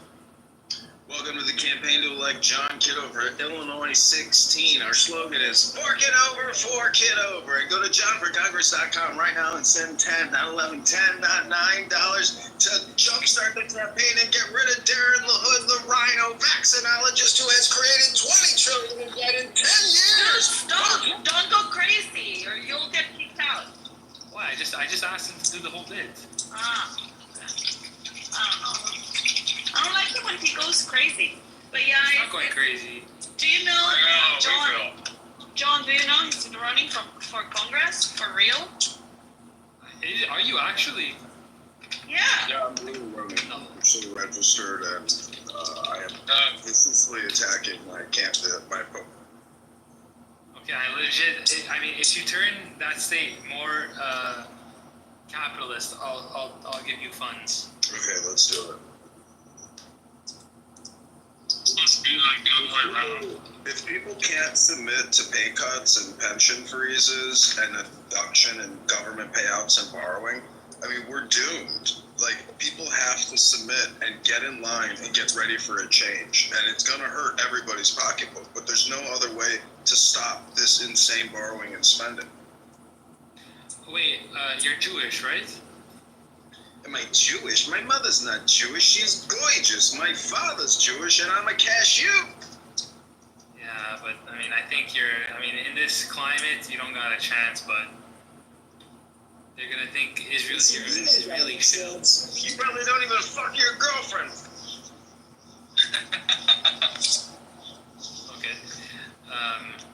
Welcome to the campaign to elect John Kidover at Illinois 16. Our slogan is fork it over, fork it over. And go to johnforcongress.com right now and send $10, not $11, $10, not $9 to jumpstart the campaign and get rid of Darren LaHood, the rhino vaccinologist who has created $20 trillion in debt in 10 years. Don't go crazy or you'll get kicked out. Why? I just asked him to do the whole bit. I don't know. I don't like it when he goes crazy. But yeah, He's not going crazy. Do you know John, do you know he's running for Congress? For real? Are you actually? Yeah. Yeah, I'm really running. I'm so registered and I am viciously attacking my vote. Okay, I legit. I mean, if you turn that state more capitalist, I'll give you funds. Okay, let's do it. If people can't submit to pay cuts and pension freezes and a reduction in government payouts and borrowing, I mean, we're doomed. Like, people have to submit and get in line and get ready for a change. And it's going to hurt everybody's pocketbook, but there's no other way to stop this insane borrowing and spending. Wait, you're Jewish, right? Am I Jewish? My mother's not Jewish. She's gorgeous. My father's Jewish, and I'm a cashew. Yeah, but I mean, I think in this climate, you don't got a chance, but they're gonna think Israel's really shit. You probably don't even fuck your girlfriend. Okay.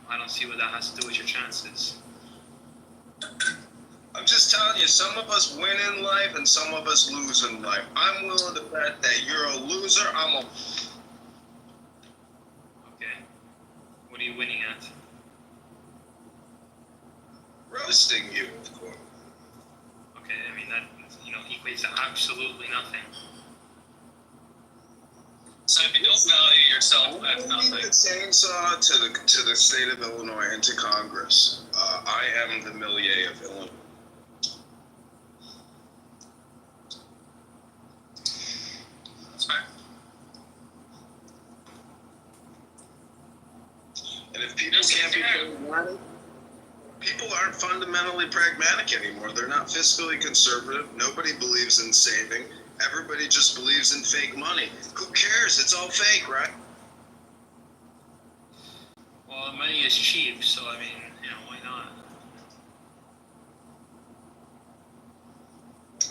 I don't see what that has to do with your chances. I'm just telling you, some of us win in life and some of us lose in life. I'm willing to bet that you're a loser. Okay. What are you winning at? Roasting you. Okay, I mean, that, equates to absolutely nothing. So if you don't value yourself, that's I nothing. the chainsaw to the state of Illinois and to Congress. I am the Millier of Illinois. That's fair. And if people can't be pragmatic, people aren't fundamentally pragmatic anymore. They're not fiscally conservative. Nobody believes in saving. Everybody just believes in fake money. Who cares? It's all fake, right? Well, money is cheap, so I mean, why not?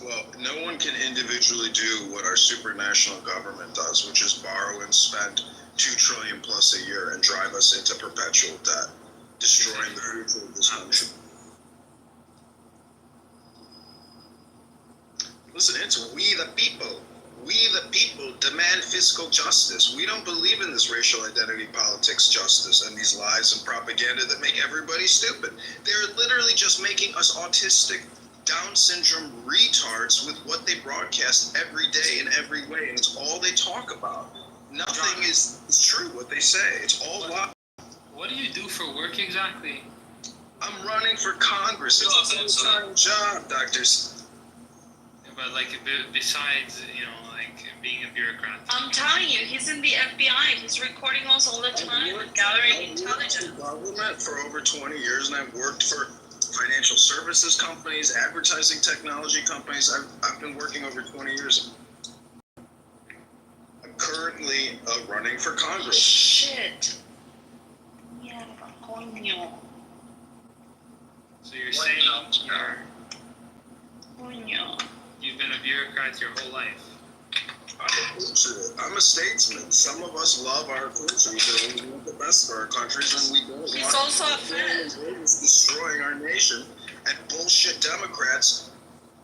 Well, no one can individually do what our supranational government does, which is borrow and spend $2 trillion plus a year and drive us into perpetual debt, destroying the future of this country. Listen, it's we the people. We the people demand fiscal justice. We don't believe in this racial identity politics justice and these lies and propaganda that make everybody stupid. They're literally just making us autistic, Down syndrome retards with what they broadcast every day in every way, and it's all they talk about. Nothing is true what they say. It's all lie. What do you do for work exactly? I'm running for Congress. It's a full-time job, doctors. Yeah, but like besides, like being a bureaucrat. I'm telling you, he's in the FBI. He's recording us all the time and gathering intelligence. Government for over 20 years, and I've worked for financial services companies, advertising technology companies. I've been working over 20 years. I'm currently running for Congress. Shit. Mierda, coño. So you're saying you've been a bureaucrat your whole life? I'm a statesman. Some of us love our countries and we want the best for our countries, and we don't He's want also a fan. destroying our nation and bullshit Democrats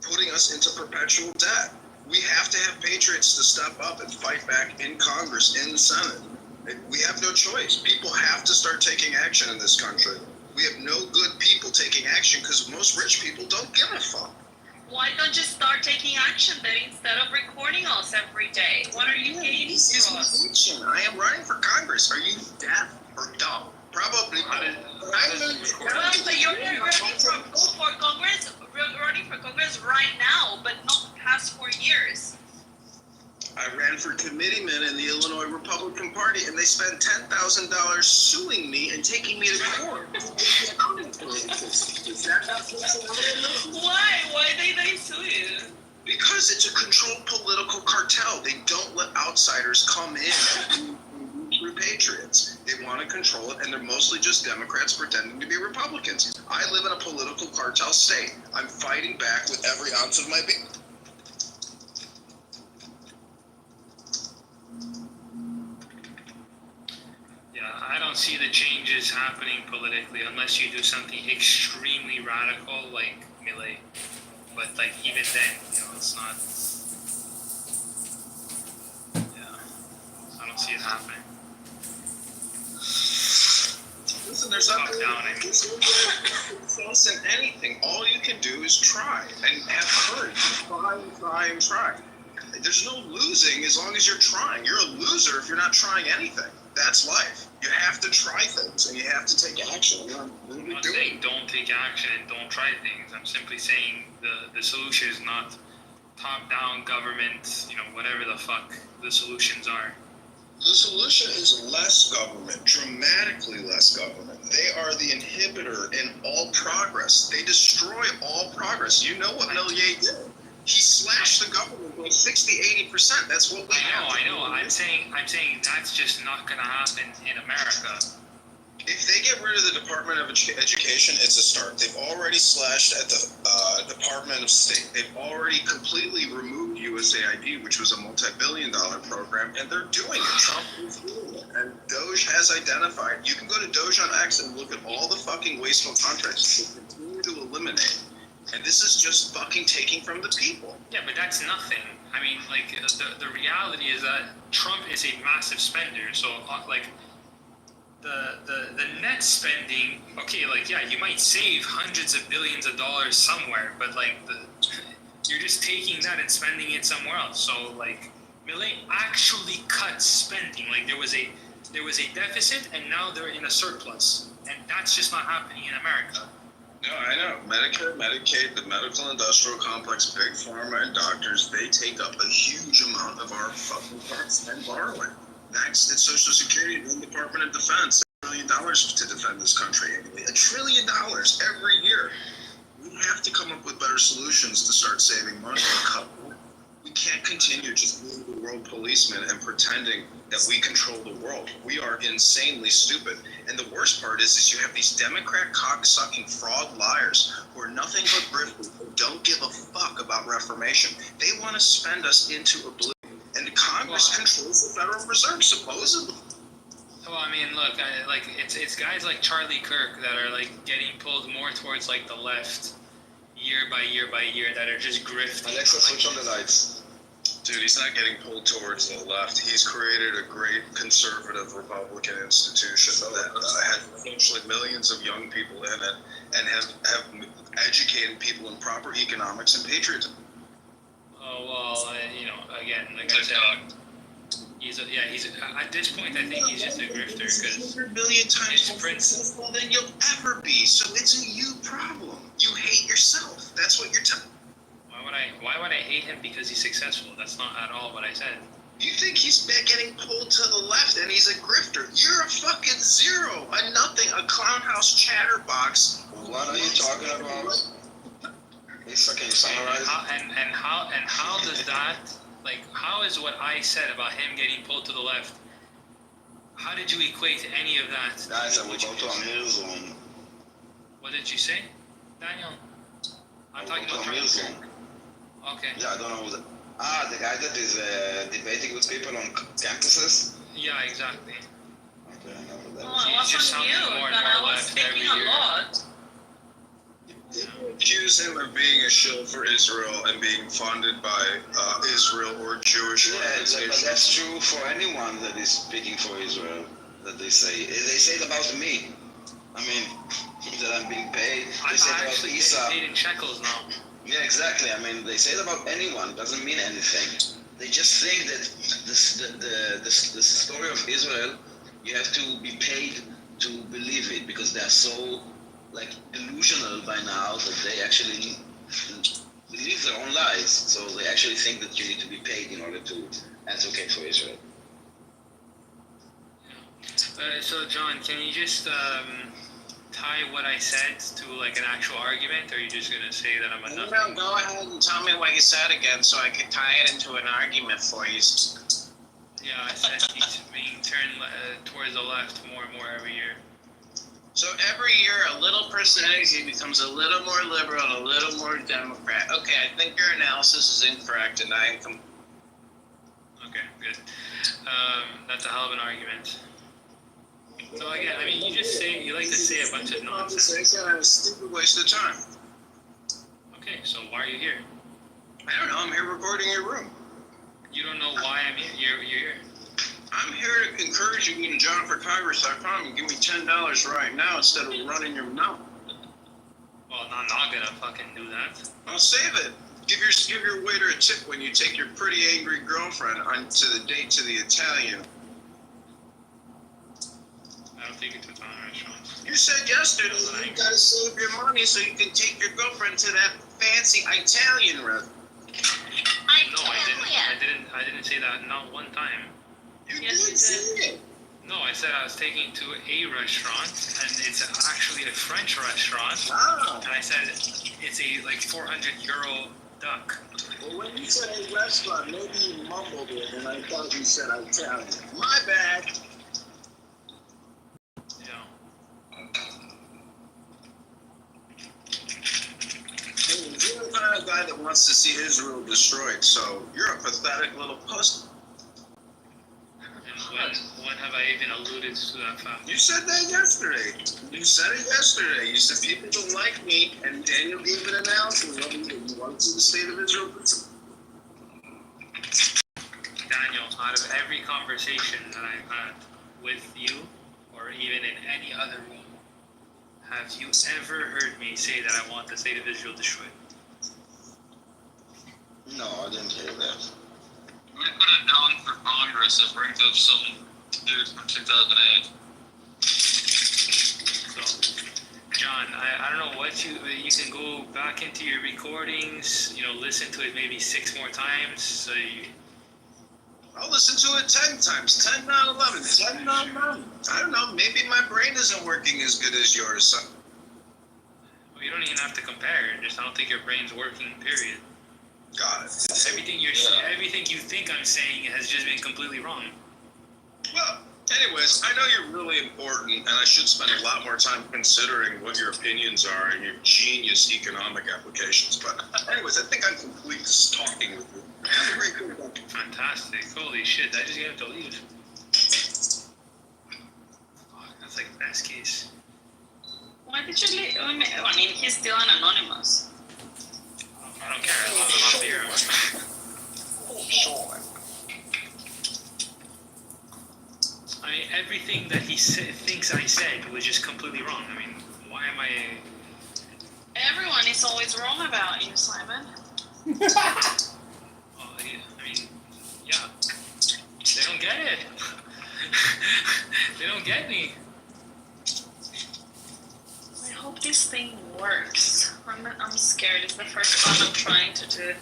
putting us into perpetual debt. We have to have patriots to step up and fight back in Congress, in the Senate. We have no choice. People have to start taking action in this country. We have no good people taking action because most rich people don't give a fuck. Why don't you start taking action then instead of recording us every day? What are you hating This for is us? action. I am running for Congress. Are you deaf or dumb? Probably. Well, but you're running for Congress right now, but not the past 4 years. I ran for committeeman in the Illinois Republican Party, and they spent $10,000 suing me and taking me to court. Why they sue you? Because it's a controlled political cartel. They don't let outsiders come in through patriots. They want to control it, and they're mostly just Democrats pretending to be Republicans. I live in a political cartel state. I'm fighting back with every ounce of my being. I don't see the changes happening politically unless you do something extremely radical like Milei. But like even then, it's not. Yeah, I don't see it happening. Listen, there's nothing false in anything. All you can do is try and have courage. Try. There's no losing as long as you're trying. You're a loser if you're not trying anything. That's life. You have to try things and you have to take action. I'm not saying don't take action and don't try things. I'm simply saying the solution is not top-down government, whatever the fuck the solutions are. The solution is less government, dramatically less government. They are the inhibitor in all progress. They destroy all progress. You know what Millier did? He slashed the government by 60-80%. That's what we have. I know. I'm saying that's just not going to happen in America. If they get rid of the Department of Education, it's a start. They've already slashed at the Department of State. They've already completely removed USAID, which was a multi-billion-dollar program, and they're doing it. Trump is doing it. And Doge has identified. You can go to Doge on X and look at all the fucking wasteful contracts they continue to eliminate. And this is just fucking taking from the people. Yeah, but that's nothing. I mean, like, the reality is that Trump is a massive spender. So, like, the net spending, okay, like, yeah, you might save hundreds of billions of dollars somewhere, but, like, you're just taking that and spending it somewhere else. So, like, Milei actually cut spending. Like, there was a deficit, and now they're in a surplus. And that's just not happening in America. No, I know. Medicare, Medicaid, the medical industrial complex, big pharma, and doctors, they take up a huge amount of our fucking tax and borrowing. Next, it's Social Security and the Department of Defense. $1 trillion to defend this country annually. $1 trillion every year. We have to come up with better solutions to start saving money and cut. We can't continue just being the world policeman and pretending that we control the world. We are insanely stupid. And the worst part is you have these Democrat cock-sucking fraud liars who are nothing but grifters who don't give a fuck about reformation. They want to spend us into oblivion. And the Congress controls the Federal Reserve, supposedly. Well, I mean, look, it's guys like Charlie Kirk that are like getting pulled more towards like the left. year by year by year that are just grifting. Alexa, switch on the lights. Dude, he's not getting pulled towards the left. He's created a great conservative Republican institution that has essentially millions of young people in it and have educated people in proper economics and patriotism. Oh well, again, like I said, he's at this point I think he's just a grifter because You're a million times more successful than you'll ever be. So it's a you problem. You hate yourself. That's what you're telling. Why would I hate him because he's successful? That's not at all what I said. You think he's getting pulled to the left and he's a grifter. You're a fucking zero, a nothing, a clown house chatterbox. What are you talking about? Lisa, can you summarize? And how does that, like, how is what I said about him getting pulled to the left, how did you equate any of that? Guys, I will go to Amir Zone. What did you say, Daniel? I'm talking about Amir Zone. Okay. Yeah, I don't know who the guy that is debating with people on campuses? Yeah, exactly. Okay, I know that. Oh, it wasn't you, but I was thinking a lot. Accuse him of being a shill for Israel and being funded by Israel or Jewish Yeah, organizations. but that's true for anyone that is speaking for Israel, that they say. They say it about me. I mean, that I'm being paid. They say it about Isa. Paid in shekels now. Yeah, exactly. I mean, they say it about anyone. It doesn't mean anything. They just think that the story of Israel, you have to be paid to believe it because they are so delusional by now that they actually believe their own lies. So they actually think that you need to be paid in order to advocate for Israel. So John, can you just tie what I said to an actual argument, or are you just gonna say that I'm a nothing? No, go ahead and tell me what you said again, so I could tie it into an argument for you. Yeah, I said he's being turned towards the left more and more every year. So every year, a little percentage, he becomes a little more liberal and a little more Democrat. Okay, I think your analysis is incorrect, and I am. Okay, good. That's a hell of an argument. So again, I mean, you like to say a bunch of nonsense. It's a stupid waste of time. Okay, so why are you here? I don't know. I'm here recording your room. You don't know why I'm here. You're here. I'm here to encourage you to go to johnforcongress.com and give me $10 right now instead of running your mouth. Well, I'm not gonna fucking do that. I'll save it. Give your waiter a tip when you take your pretty angry girlfriend onto the date to the Italian. I don't think it's a Italian restaurant. You said yesterday you gotta save your money so you can take your girlfriend to that fancy Italian restaurant. No, I didn't say that not one time. You did say it. No, I said I was taking to a restaurant, and it's actually a French restaurant. Ah. And I said it's a €400 duck. Well, when you said a restaurant, maybe you mumbled it, and I thought you said Italian. My bad. Yeah. You're the kind of guy that wants to see Israel destroyed, so you're a pathetic little pussy. When have I even alluded to that fact? You said that yesterday. You said it yesterday. You said people don't like me, and Daniel gave an announcement of you want to see the state of Israel. Daniel, out of every conversation that I've had with you, or even in any other room, have you ever heard me say that I want the state of Israel destroyed? No, I didn't hear that. We put it down for Congress that brings up some dudes from 2008. So, John, I don't know what you can go back into your recordings, listen to it maybe 6 more times, so you... I'll listen to it 10 times. 10, not 11. 10, not 9. I don't know. Maybe my brain isn't working as good as yours. So. Well, you don't even have to compare. I don't think your brain's working, period. Got it. Everything you think I'm saying has just been completely wrong. Well, anyways, I know you're really important, and I should spend a lot more time considering what your opinions are and your genius economic applications. But anyways, I think I'm complete just talking with you. Have a great day. Fantastic. Holy shit, I just have to leave. Fuck, that's like the best case. Why did you leave? I mean, he's still an anonymous. Yeah, off the air. Sure. I mean, everything that he thinks I said was just completely wrong. I mean, why am I? Everyone is always wrong about you, Simon. I mean, yeah, they don't get it. They don't get me. I hope this thing works. I'm scared. It's the first one I'm trying to do.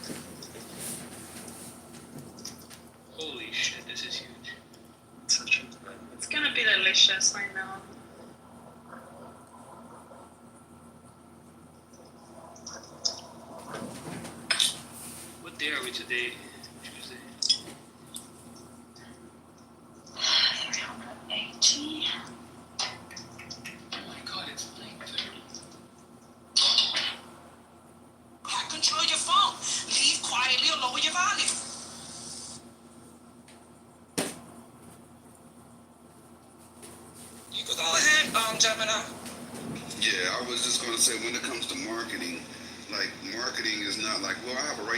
Holy shit, this is huge. It's gonna be delicious, I know. What day are we today? Tuesday. 380. Oh my god, it's 9:30. Control your phone. Leave quietly or lower your volume. You go ahead, Gemini. Yeah, I was just gonna say when it comes to marketing, like marketing is not like, well, I have a right